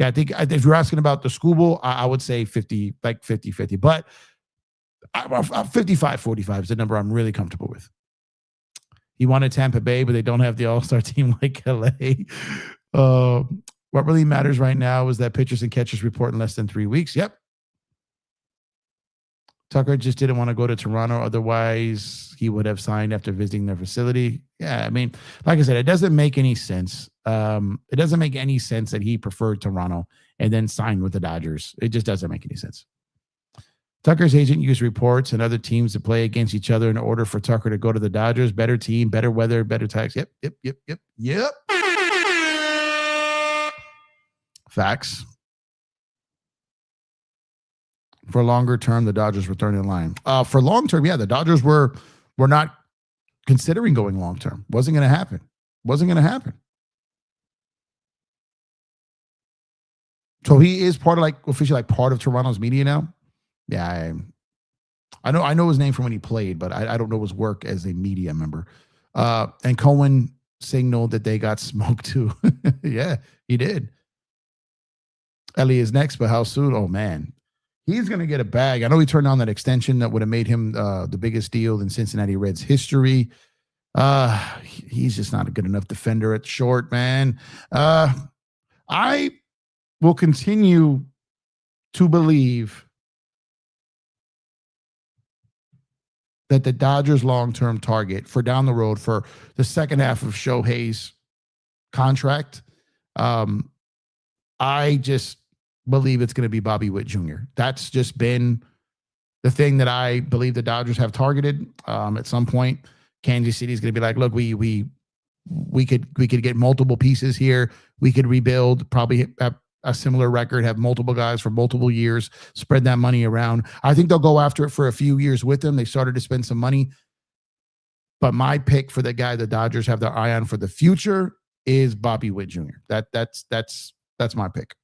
I think if you're asking about the Scooble, I would say 50, like 50-50. But 55-45 is the number I'm really comfortable with. He wanted Tampa Bay, but they don't have the all-star team like LA. What really matters right now is that pitchers and catchers report in less than 3 weeks. Yep. Tucker just didn't want to go to Toronto. Otherwise, he would have signed after visiting their facility. Yeah, I mean, like I said, it doesn't make any sense. It doesn't make any sense that he preferred Toronto and then signed with the Dodgers. It just doesn't make any sense. Tucker's agent used reports and other teams to play against each other in order for Tucker to go to the Dodgers. Better team, better weather, better tax. Yep. Facts. For longer term, the Dodgers were third in line. For long term, yeah, the Dodgers were not considering going long term. Wasn't going to happen. So he is part of officially part of Toronto's media now. Yeah, I know his name from when he played, but I don't know his work as a media member. And Cohen signaled that they got smoked too. Yeah, he did. Ellie is next, but how soon? Oh man. He's going to get a bag. I know he turned down that extension that would have made him the biggest deal in Cincinnati Reds history. He's just not a good enough defender at short, man. I will continue to believe that the Dodgers' long-term target for down the road for the second half of Shohei's contract, I just believe it's going to be Bobby Witt Jr. That's just been the thing that I believe the Dodgers have targeted. At some point, Kansas City is going to be like, look, we could get multiple pieces here. We could rebuild, probably have a similar record, have multiple guys for multiple years, spread that money around. I think they'll go after it for a few years with them. They started to spend some money. But my pick for the guy the Dodgers have their eye on for the future is Bobby Witt Jr. That's my pick.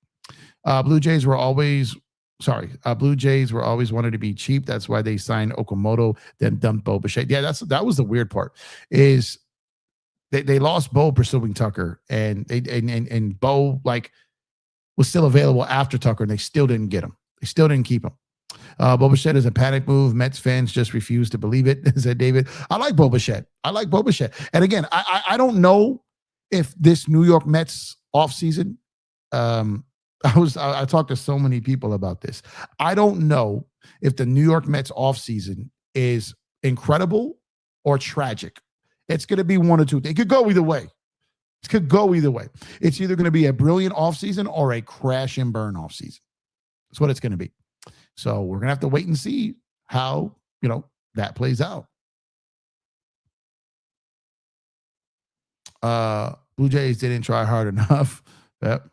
Blue Jays were always wanted to be cheap. That's why they signed Okamoto, then dumped Bo Bichette. Yeah, that was the weird part. Is they lost Bo pursuing Tucker, and Bo was still available after Tucker, and they still didn't get him. They still didn't keep him. Bo Bichette is a panic move. Mets fans just refuse to believe it, said David. I like Bo Bichette. And again, I don't know if this New York Mets offseason, I talked to so many people about this. I don't know if the New York Mets offseason is incredible or tragic. It's going to be one or two. It could go either way. It's either going to be a brilliant offseason or a crash and burn offseason. That's what it's going to be. So we're going to have to wait and see how, that plays out. Blue Jays didn't try hard enough. Yep.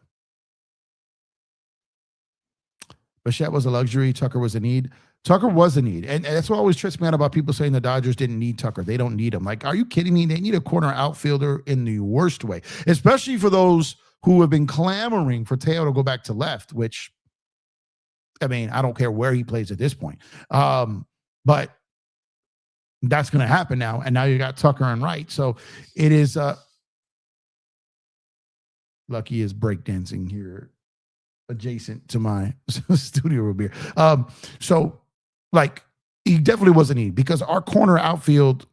Bichette was a luxury. Tucker was a need. And that's what always trips me out about people saying the Dodgers didn't need Tucker. They don't need him. Like, are you kidding me? They need a corner outfielder in the worst way, especially for those who have been clamoring for Teo to go back to left, which, I mean, I don't care where he plays at this point. But that's going to happen now. And now you got Tucker and right. So it is Lucky is breakdancing here. adjacent to my studio room here. So like he definitely wasn't need because our outfield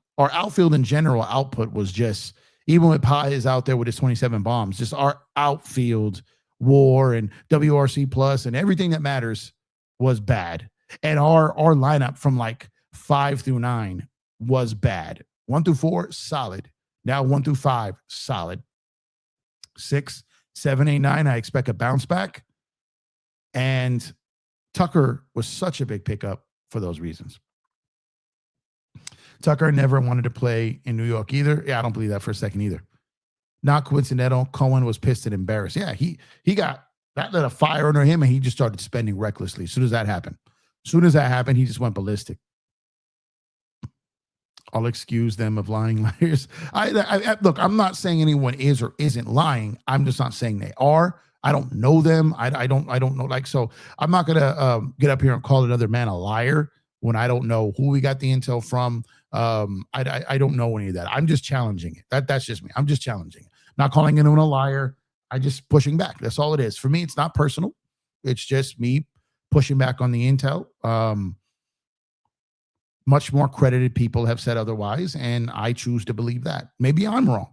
in general output was just, even with Pies out there with his 27 bombs, just our outfield WAR and WRC plus and everything that matters was bad. And our lineup from like 5 through 9 was bad. 1 through 4, solid. Now 1 through 5, solid. 6, 7, 8, 9, I expect a bounce back. And Tucker was such a big pickup for those reasons. Tucker never wanted to play in New York either. Yeah, I don't believe that for a second either. Not coincidental. Cohen was pissed and embarrassed. Yeah, he got that, lit a fire under him, and he just started spending recklessly. As soon as that happened, he just went ballistic. I'll excuse them of lying liars. I look, I'm not saying anyone is or isn't lying. I'm just not saying they are. I don't know them. I don't know. Like, so I'm not gonna get up here and call another man a liar when I don't know who we got the intel from. I don't know any of that. I'm just challenging it. That's just me. I'm just challenging it. Not calling anyone a liar. I just pushing back. That's all it is. For me, it's not personal. It's just me pushing back on the intel. Much more credited people have said otherwise, and I choose to believe that. Maybe I'm wrong.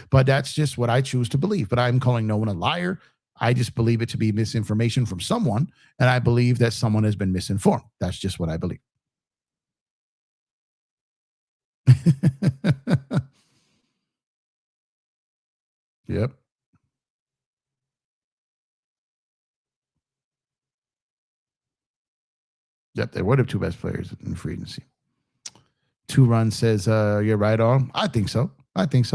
But that's just what I choose to believe. But I'm calling no one a liar. I just believe it to be misinformation from someone, and I believe that someone has been misinformed. That's just what I believe. Yep. Yep, they were the two best players in free agency. 2 Run says, you're right on. I think so. I think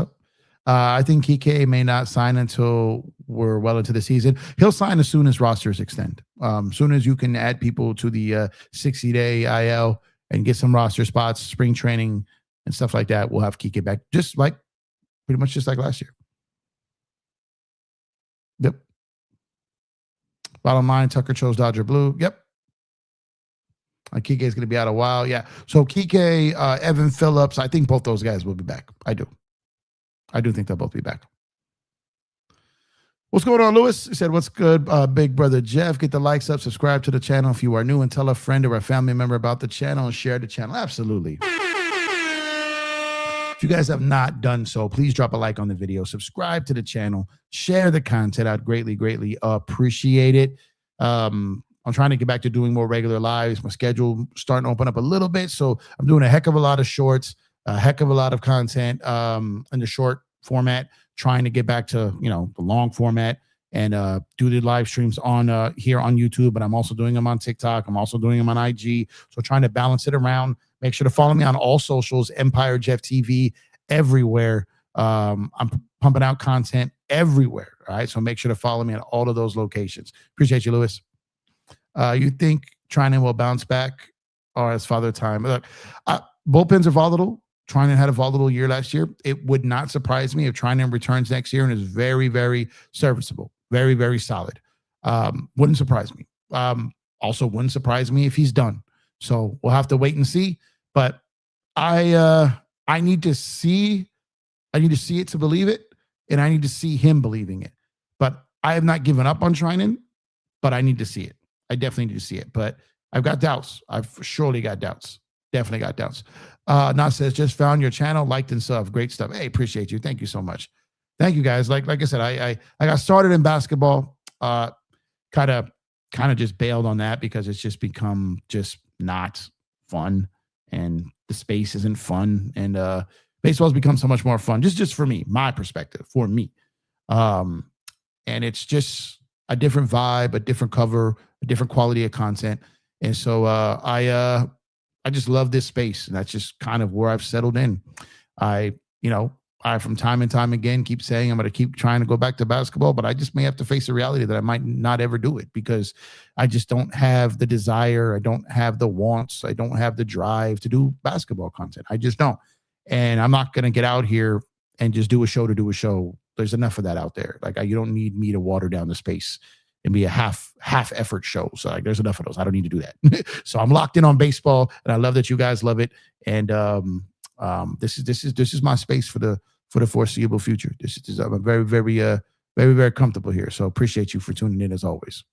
Kike may not sign until we're well into the season. He'll sign as soon as rosters extend. Soon as you can add people to the 60-day IL and get some roster spots, spring training and stuff like that, we'll have Kike back, pretty much just like last year. Yep. Bottom line, Tucker chose Dodger Blue. Yep. Kike is going to be out a while. Yeah. So Kike, Evan Phillips, I think both those guys will be back. I do think they'll both be back. What's going on, Lewis? He said, what's good, big brother Jeff? Get the likes up, subscribe to the channel if you are new, and tell a friend or a family member about the channel and share the channel. Absolutely. If you guys have not done so, please drop a like on the video, subscribe to the channel, share the content. I'd greatly, greatly appreciate it. I'm trying to get back to doing more regular lives. My schedule starting to open up a little bit. So I'm doing a heck of a lot of shorts, a heck of a lot of content in the short format, trying to get back to, the long format and do the live streams on here on YouTube. But I'm also doing them on TikTok. I'm also doing them on IG. So trying to balance it around. Make sure to follow me on all socials, EmpireJeffTV, everywhere. I'm pumping out content everywhere. All right. So make sure to follow me at all of those locations. Appreciate you, Lewis. You think Trinan will bounce back or as Father Time? Look, bullpens are volatile. Trinan had a volatile year last year. It would not surprise me if Trinan returns next year and is very, very serviceable, very, very solid. Wouldn't surprise me. Also wouldn't surprise me if he's done. So we'll have to wait and see. But I need to see it to believe it, and I need to see him believing it. But I have not given up on Trinan, but I need to see it. I definitely need to see it, but I've got doubts. I've surely got doubts. Definitely got doubts. Nas says, just found your channel, liked and sub. Great stuff. Hey, appreciate you. Thank you so much. Thank you guys. Like I said, I got started in basketball. Kind of just bailed on that because it's just become just not fun, and the space isn't fun, and baseball's become so much more fun. Just for me, my perspective, for me. And it's just a different vibe, a different cover, a different quality of content. And so I just love this space, and that's just kind of where I've settled in. I from time and time again keep saying I'm going to keep trying to go back to basketball, but I just may have to face the reality that I might not ever do it because I just don't have the desire. I don't have the wants. I don't have the drive to do basketball content. I just don't. And I'm not going to get out here and just do a show to do a show. There's enough of that out there. Like you don't need me to water down the space and be a half effort show. So there's enough of those. I don't need to do that. So I'm locked in on baseball, and I love that you guys love it. And this is my space for the foreseeable future. I'm very, very very, very comfortable here. So appreciate you for tuning in as always.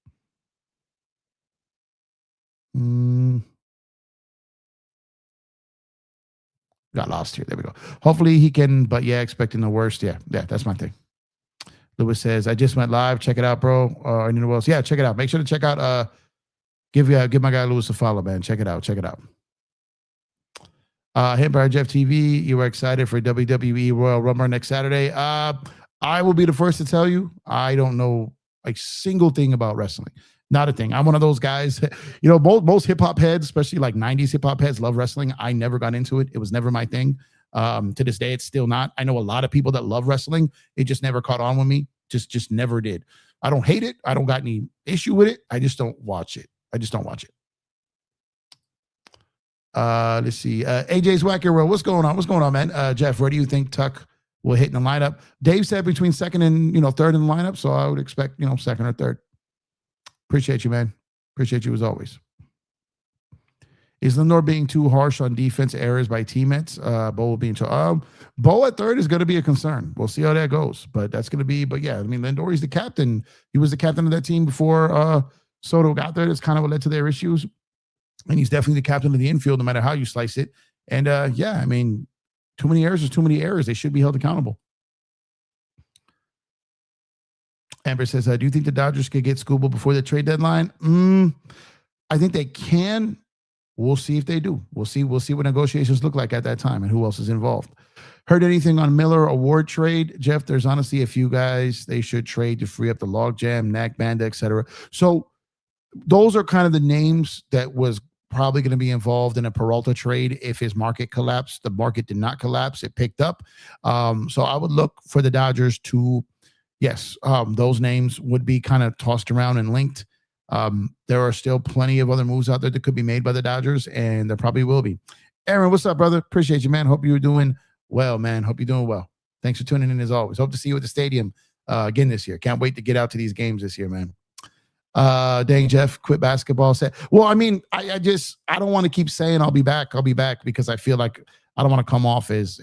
Got lost here. There we go. Hopefully he can, but yeah, expecting the worst. Yeah, that's my thing. Lewis says, I just went live. Check it out, bro. Anyone else? Yeah, check it out. Make sure to check out, give my guy Lewis a follow, man. Check it out. EmpireJeffTV, you are excited for WWE Royal Rumble next Saturday. I will be the first to tell you, I don't know a single thing about wrestling. Not a thing. I'm one of those guys, most hip hop heads, especially like 90s hip hop heads, love wrestling. I never got into it. It was never my thing. To this day, it's still not. I know a lot of people that love wrestling. It just never caught on with me. Just never did. I don't hate it. I don't got any issue with it. I just don't watch it. Let's see. AJ's Wacker World. What's going on, man? Jeff, where do you think Tuck will hit in the lineup? Dave said between second and third in the lineup, so I would expect second or third. Appreciate you, man. Appreciate you as always. Is Lindor being too harsh on defense errors by teammates? Bo will be into Bo at third is going to be a concern. We'll see how that goes, but that's going to be. But yeah, I mean, Lindor, he's the captain. He was the captain of that team before Soto got there. That's kind of what led to their issues. And he's definitely the captain of the infield, no matter how you slice it. And yeah, I mean, too many errors is too many errors. They should be held accountable. Amber says, do you think the Dodgers could get Scooble before the trade deadline? I think they can. We'll see if they do. We'll see what negotiations look like at that time and who else is involved. Heard anything on Miller award trade? Jeff, there's honestly a few guys they should trade to free up the logjam, Knack, Banda, etc. So those are kind of the names that was probably going to be involved in a Peralta trade if his market collapsed. The market did not collapse. It picked up. So I would look for the Dodgers to, yes, those names would be kind of tossed around and linked. There are still plenty of other moves out there that could be made by the Dodgers, and there probably will be. Aaron, what's up, brother? Appreciate you, man. Hope you're doing well, man. Hope you're doing well. Thanks for tuning in as always. Hope to see you at the stadium again this year. Can't wait to get out to these games this year, man. Dang, Jeff, quit basketball. Well, I mean, I don't want to keep saying I'll be back because I feel like I don't want to come off as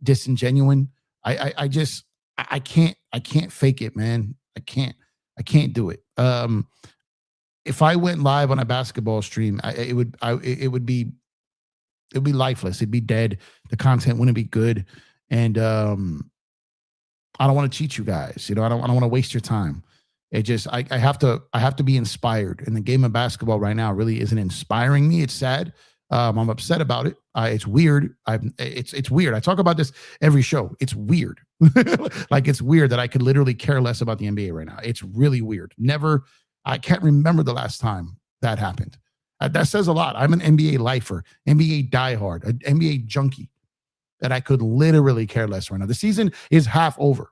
disingenuous. I can't fake it, man. I can't do it. If I went live on a basketball stream, it would be lifeless. It'd be dead. The content wouldn't be good. And I don't want to cheat you guys. I don't want to waste your time. It just, I have to be inspired. And the game of basketball right now really isn't inspiring me. It's sad. I'm upset about it. It's weird. It's weird. I talk about this every show. It's weird. Like, it's weird that I could literally care less about the NBA right now. It's really weird. I can't remember the last time that happened. That says a lot. I'm an NBA lifer, NBA diehard, an NBA junkie, that I could literally care less right now. The season is half over,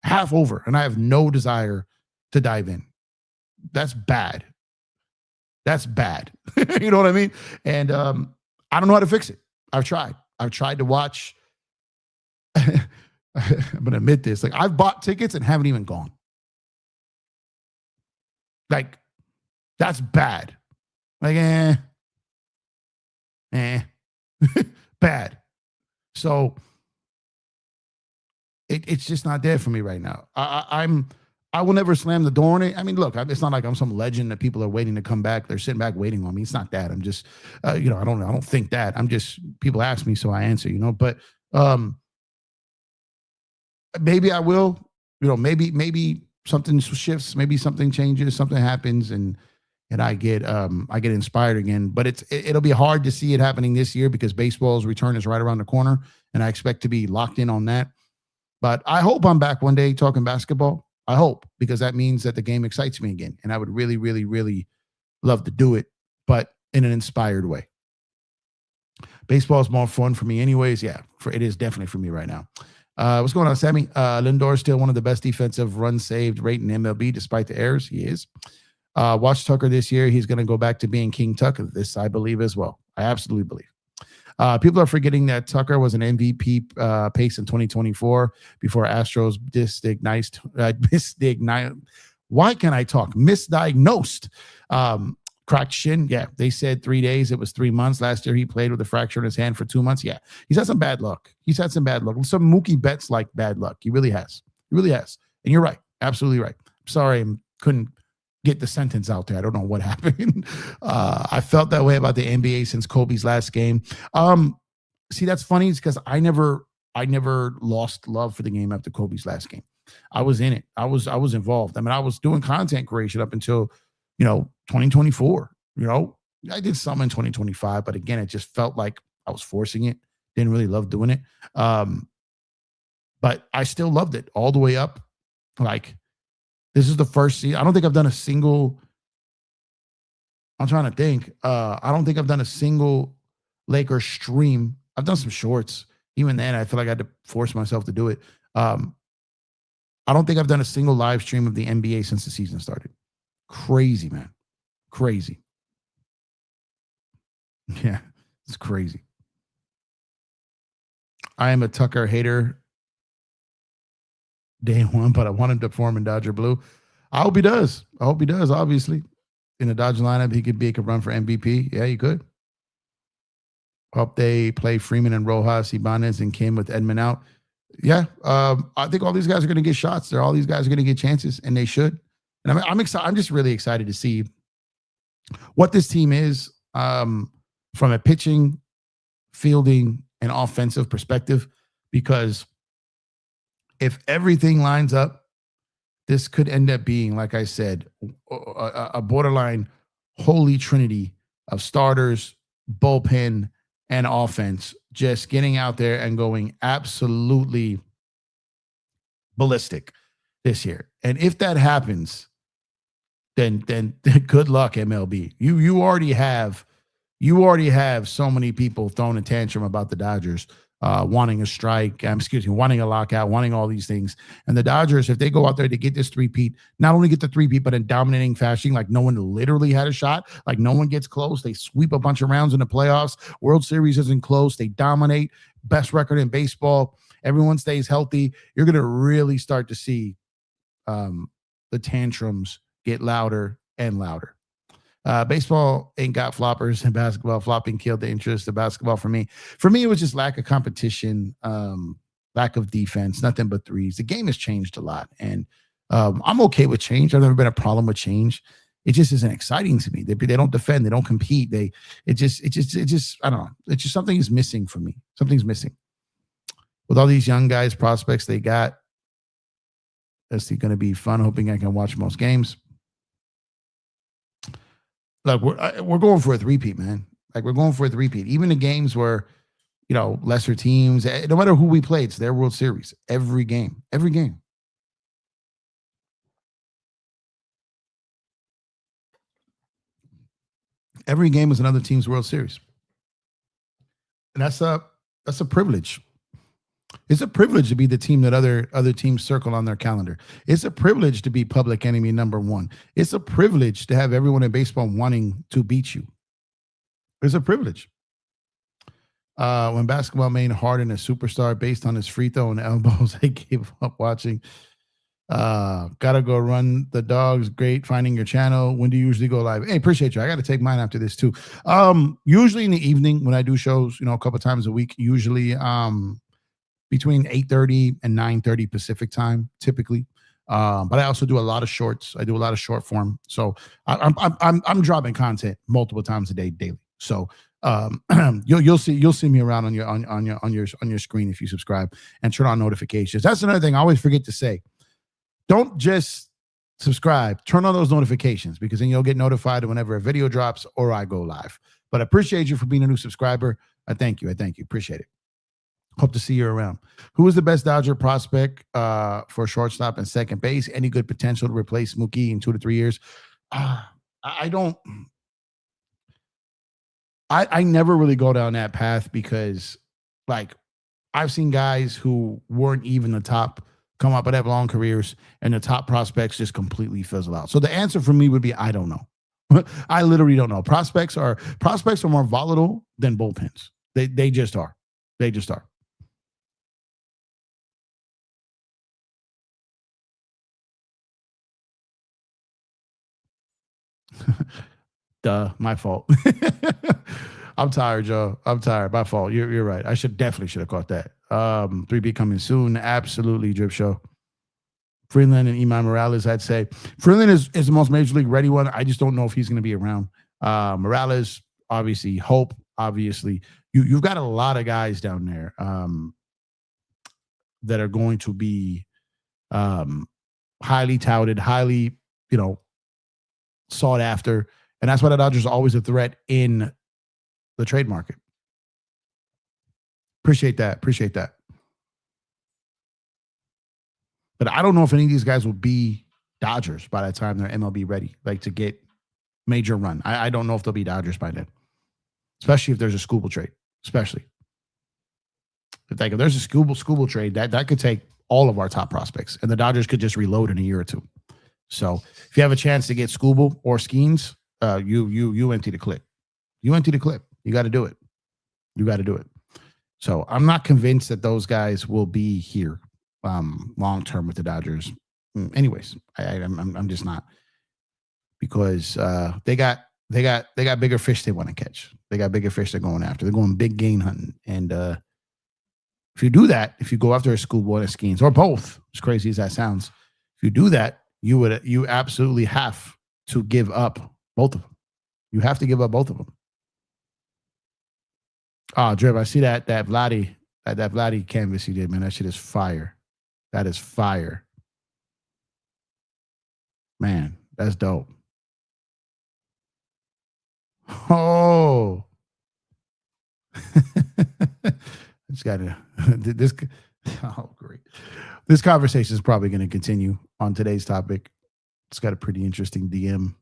and I have no desire to dive in. That's bad. You know what I mean? And I don't know how to fix it. I've tried to watch. I'm going to admit this. Like, I've bought tickets and haven't even gone. Like, that's bad. Like, bad. So it's just not there for me right now. I will never slam the door on it. I mean, look, it's not like I'm some legend that people are waiting to come back. They're sitting back waiting on me. It's not that. I'm just, I don't think that. I'm just, people ask me, so I answer, but maybe I will, maybe something shifts, maybe something changes, something happens, and I get inspired again. But it'll be hard to see it happening this year because baseball's return is right around the corner, and I expect to be locked in on that. But I hope I'm back one day talking basketball. I hope, because that means that the game excites me again, and I would really, really, really love to do it, but in an inspired way. Baseball is more fun for me anyways. Yeah, it is definitely for me right now. What's going on, Sammy? Lindor is still one of the best defensive runs saved rate in MLB, despite the errors. He is. Watch Tucker this year. He's going to go back to being King Tucker. This I believe as well. I absolutely believe. People are forgetting that Tucker was an MVP pace in 2024 before Astros misdiagnosed Cracked shin. Yeah. They said 3 days. It was 3 months. Last year he played with a fracture in his hand for 2 months. Yeah. He's had some bad luck. He's had some bad luck. Some Mookie Betts like bad luck. He really has. He really has. And you're right. Absolutely right. Sorry, I couldn't get the sentence out there. I don't know what happened. I felt that way about the NBA since Kobe's last game. See, that's funny. It's because I never lost love for the game after Kobe's last game. I was in it. I was involved. I mean, I was doing content creation up until 2024. I did some in 2025, but again, it just felt like I was forcing it. Didn't really love doing it. But I still loved it all the way up. Like, this is the first season. I don't think I've done a single. I'm trying to think. I don't think I've done a single Lakers stream. I've done some shorts. Even then, I feel like I had to force myself to do it. I don't think I've done a single live stream of the NBA since the season started. Crazy, man. Crazy. Yeah, it's crazy. I am a Tucker hater day one, but I want him to perform in Dodger blue. I hope he does. Obviously. In the Dodger lineup, he could run for MVP. Yeah, he could. Hope they play Freeman and Rojas, Ibanez, and Kim with Edman out. Yeah, I think all these guys are going to get shots. All these guys are going to get chances, and they should. And I'm excited. I'm just really excited to see what this team is from a pitching, fielding, and offensive perspective. Because if everything lines up, this could end up being, like I said, a borderline holy trinity of starters, bullpen, and offense just getting out there and going absolutely ballistic this year. And if that happens, then good luck, MLB. You already have so many people throwing a tantrum about the Dodgers wanting a strike, wanting a lockout, wanting all these things. And the Dodgers, if they go out there to get this three-peat, not only get the three-peat, but in dominating fashion, like no one literally had a shot, like no one gets close. They sweep a bunch of rounds in the playoffs. World Series isn't close. They dominate. Best record in baseball. Everyone stays healthy. You're going to really start to see the tantrums get louder and louder. Baseball ain't got floppers, and basketball flopping killed the interest of basketball for me. For me, it was just lack of competition, lack of defense, nothing but threes. The game has changed a lot, and I'm okay with change. I've never been a problem with change. It just isn't exciting to me. They don't defend, they don't compete. It just I don't know. It's just something is missing for me. Something's missing with all these young guys, prospects they got. It's going to be fun. Hoping I can watch most games. Like we're going for a three-peat, man. Like we're going for a three-peat. Even the games where, lesser teams, no matter who we play, it's their World Series. Every game. Every game is another team's World Series. And that's a privilege. It's a privilege to be the team that other teams circle on their calendar. It's a privilege to be public enemy number one. It's a privilege to have everyone in baseball wanting to beat you. It's a privilege. When basketball made Harden a superstar based on his free throw and elbows, I gave up watching. Gotta go run the dogs. Great finding your channel. When do you usually go live? Hey, appreciate you. I got to take mine after this too. Usually in the evening when I do shows, a couple times a week, usually between 8:30 and 9:30 Pacific time, typically. But I also do a lot of shorts. I do a lot of short form. So I'm dropping content multiple times a day, daily. So you'll see me around on your screen if you subscribe and turn on notifications. That's another thing I always forget to say. Don't just subscribe, turn on those notifications, because then you'll get notified whenever a video drops or I go live. But I appreciate you for being a new subscriber. I thank you. Appreciate it. Hope to see you around. Who is the best Dodger prospect for shortstop and second base? Any good potential to replace Mookie in 2 to 3 years? I never really go down that path because, like, I've seen guys who weren't even the top come up but have long careers, and the top prospects just completely fizzle out. So the answer for me would be I don't know. I literally don't know. Prospects are more volatile than bullpens. They just are. They just are. Duh, my fault. I'm tired, Joe. I'm tired. My fault. You're right. I definitely should have caught that. 3B coming soon. Absolutely, Drip Show. Freeland and Iman Morales, I'd say. Freeland is the most major league ready one. I just don't know if he's going to be around. Morales, obviously. Hope, obviously. You've got a lot of guys down there that are going to be highly touted, highly, sought after. And that's why the Dodgers are always a threat in the trade market. Appreciate that. But I don't know if any of these guys will be Dodgers by the time they're MLB ready, like to get major run. I don't know if they'll be Dodgers by then, especially if there's a Skubal trade, especially. If there's a Skubal trade, that could take all of our top prospects, and the Dodgers could just reload in a year or two. So if you have a chance to get Skubal or Skeens, you empty the clip. You empty the clip. You got to do it. So I'm not convinced that those guys will be here long term with the Dodgers. Anyways, I'm just not, because they got bigger fish they want to catch. They got bigger fish they're going after. They're going big game hunting, and if you do that, if you go after a Skubal and a Skeens, or both, as crazy as that sounds, if you do that, you absolutely have to give up both of them. You have to give up both of them. Oh, Drip, I see that Vladdy canvas you did, man. That shit is fire. That is fire. Man, that's dope. Oh. Just gotta this. Oh, great. This conversation is probably going to continue on today's topic. It's got a pretty interesting DM.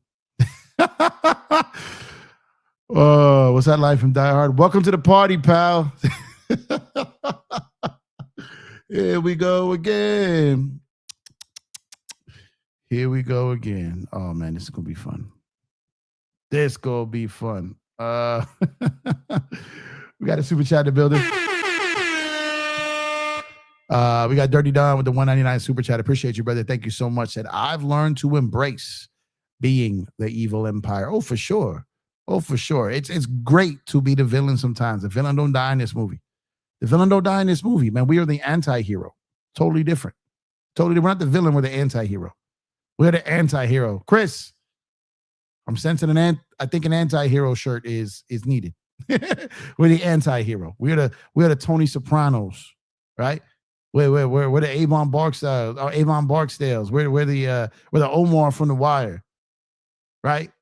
Oh, what's that live from Die Hard? Welcome to the party, pal. Here we go again. Oh, man, this is going to be fun. We got a super chat in the building. We got Dirty Don with the 199 super chat. Appreciate you, brother. Thank you so much. Said, I've learned to embrace being the evil empire. Oh, for sure. It's great to be the villain sometimes. The villain don't die in this movie. Man. We are the anti-hero. Totally different. We're not the villain. We're the anti-hero. We're the anti-hero. Chris, I'm sensing I think an anti-hero shirt is needed. We're the anti-hero. We're the Tony Sopranos, right? We're the Avon Barksdales. We're the Omar from The Wire, right?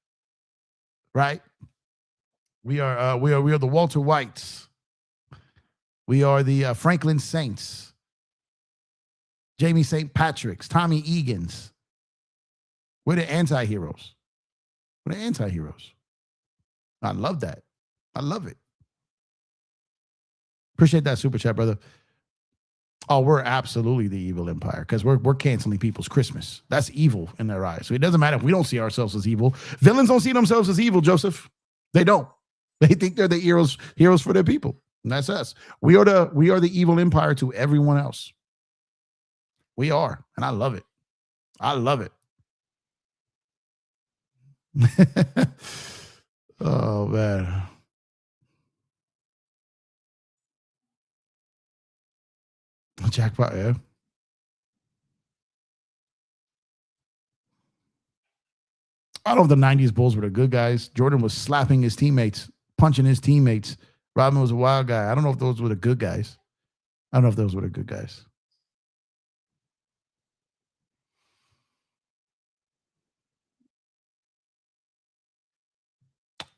We are the Walter Whites. We are the Franklin Saints, Jamie St. Patrick's, Tommy Egan's. We're the anti-heroes. I love that. I love it. Appreciate that super chat, brother. Oh, we're absolutely the evil empire, because we're canceling people's Christmas. That's evil in their eyes. So it doesn't matter if we don't see ourselves as evil. Villains don't see themselves as evil, Joseph. They don't. They think they're the heroes for their people. And that's us. We are the evil empire to everyone else. We are. And I love it. Oh, man. Jackpot, yeah. I don't know if the 90s Bulls were the good guys. Jordan was slapping his teammates, punching his teammates. Rodman was a wild guy. I don't know if those were the good guys.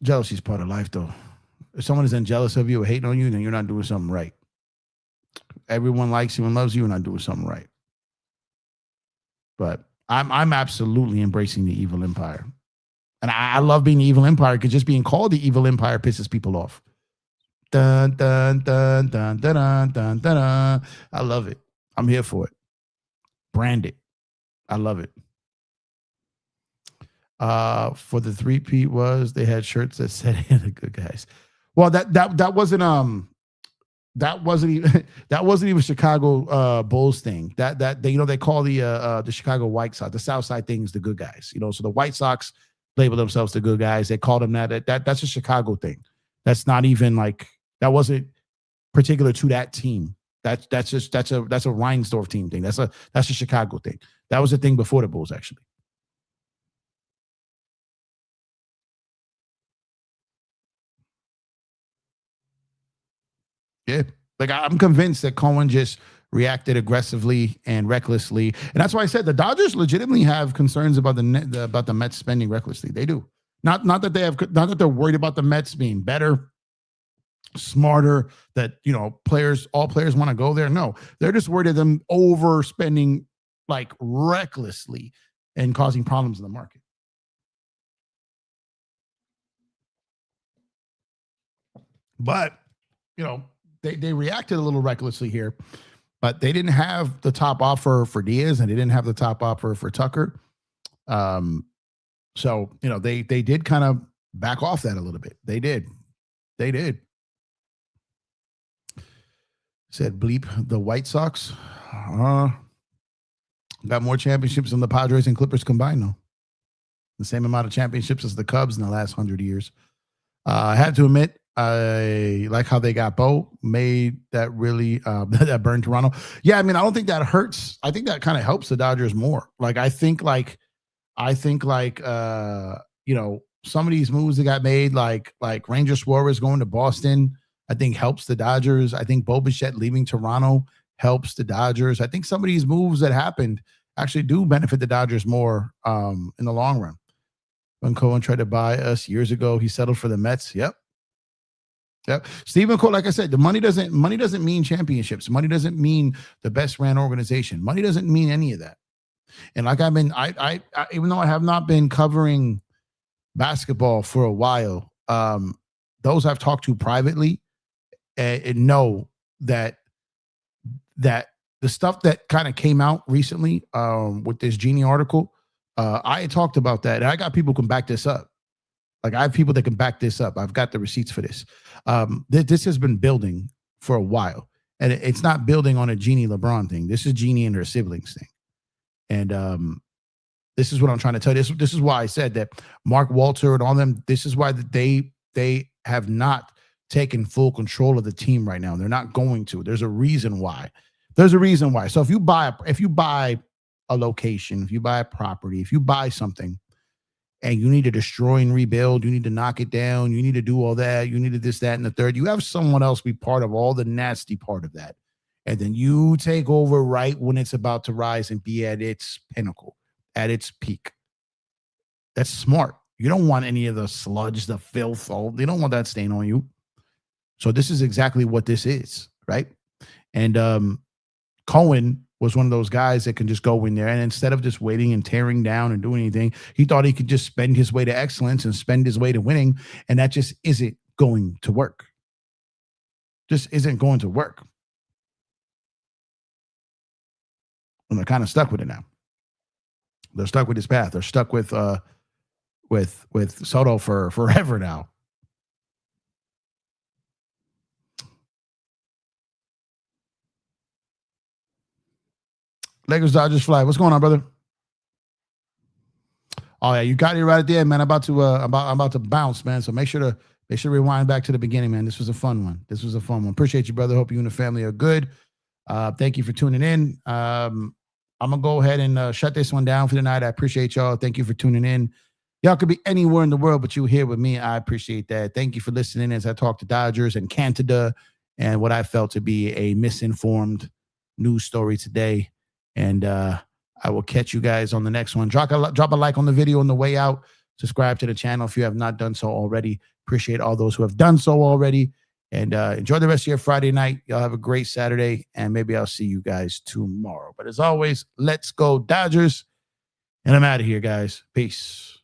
Jealousy's part of life, though. If someone is jealous of you or hating on you, then you're not doing something right. Everyone likes you and loves you, and not doing something right. But I'm absolutely embracing the evil empire. And I love being the evil empire, because just being called the evil empire pisses people off. Dun, dun, dun, dun, dun, dun, dun, dun, dun. I love it. I'm here for it. Brand it. I love it. For the 3P was they had shirts that said hey, the good guys. Well, that wasn't even Chicago Bulls thing. That they call the Chicago White Sox, the South Side things, the good guys. So the White Sox, label themselves the good guys. They called them that. That's a Chicago thing. That's not even like, that wasn't particular to that team. That's a Reinsdorf team thing. That's a Chicago thing. That was a thing before the Bulls, actually. Yeah. Like, I'm convinced that Cohen just reacted aggressively and recklessly. And that's why I said the Dodgers legitimately have concerns about the Mets spending recklessly. They do. Not that they're worried about the Mets being better, smarter, that, you know, all players want to go there. No, they're just worried of them overspending like recklessly and causing problems in the market. But, you know, they reacted a little recklessly here, but they didn't have the top offer for Diaz and they didn't have the top offer for Tucker. So, you know, they did kind of back off that a little bit. They did. Said bleep the White Sox. Got more championships than the Padres and Clippers combined, though. The same amount of championships as the Cubs in the last 100 years. I had to admit, I like how they got Bo, made that really that burned Toronto. Yeah, I mean, I don't think that hurts. I think that kind of helps the Dodgers more. Like, I think you know, some of these moves that got made, like Ranger Suarez going to Boston, I think helps the Dodgers. I think Bo Bichette leaving Toronto helps the Dodgers. I think some of these moves that happened actually do benefit the Dodgers more in the long run. When Cohen tried to buy us years ago, he settled for the Mets. Yep. Stephen Cole, like I said, the money doesn't mean championships. Money doesn't mean the best ran organization. Money doesn't mean any of that. And like I even though I have not been covering basketball for a while, those I've talked to privately and know that the stuff that kind of came out recently with this Genie article, I talked about that, and I got people who can back this up. Like, I have people that can back this up. I've got the receipts for this. This has been building for a while, and it's not building on a Genie LeBron thing. This is Genie and her siblings thing, and this is what I'm trying to tell you. This is why I said that Mark Walter and all them. This is why they have not taken full control of the team right now. They're not going to. There's a reason why. So if you buy a location, if you buy a property, if you buy something and you need to destroy and rebuild, you need to knock it down, you need to do all that, you need to this, that, and the third, you have someone else be part of all the nasty part of that. And then you take over right when it's about to rise and be at its pinnacle, at its peak. That's smart. You don't want any of the sludge, the filth, they don't want that stain on you. So this is exactly what this is, right? And Cohen was one of those guys that can just go in there, and instead of just waiting and tearing down and doing anything, he thought he could just spend his way to excellence and spend his way to winning, and that just isn't going to work. Just isn't going to work. And they're kind of stuck with it now. They're stuck with his path. They're stuck with Soto for forever now. Lakers Dodgers fly. What's going on, brother? Oh yeah, you got it right at the end, man. I'm about to bounce, man. So make sure to rewind back to the beginning, man. This was a fun one. Appreciate you, brother. Hope you and the family are good. Thank you for tuning in. I'm gonna go ahead and shut this one down for tonight. I appreciate y'all. Thank you for tuning in. Y'all could be anywhere in the world, but you here with me. I appreciate that. Thank you for listening as I talk to Dodgers and Canada and what I felt to be a misinformed news story today. And I will catch you guys on the next one. Drop a like on the video on the way out. Subscribe to the channel if you have not done so already. Appreciate all those who have done so already. And enjoy the rest of your Friday night. Y'all have a great Saturday. And maybe I'll see you guys tomorrow. But as always, let's go Dodgers. And I'm out of here, guys. Peace.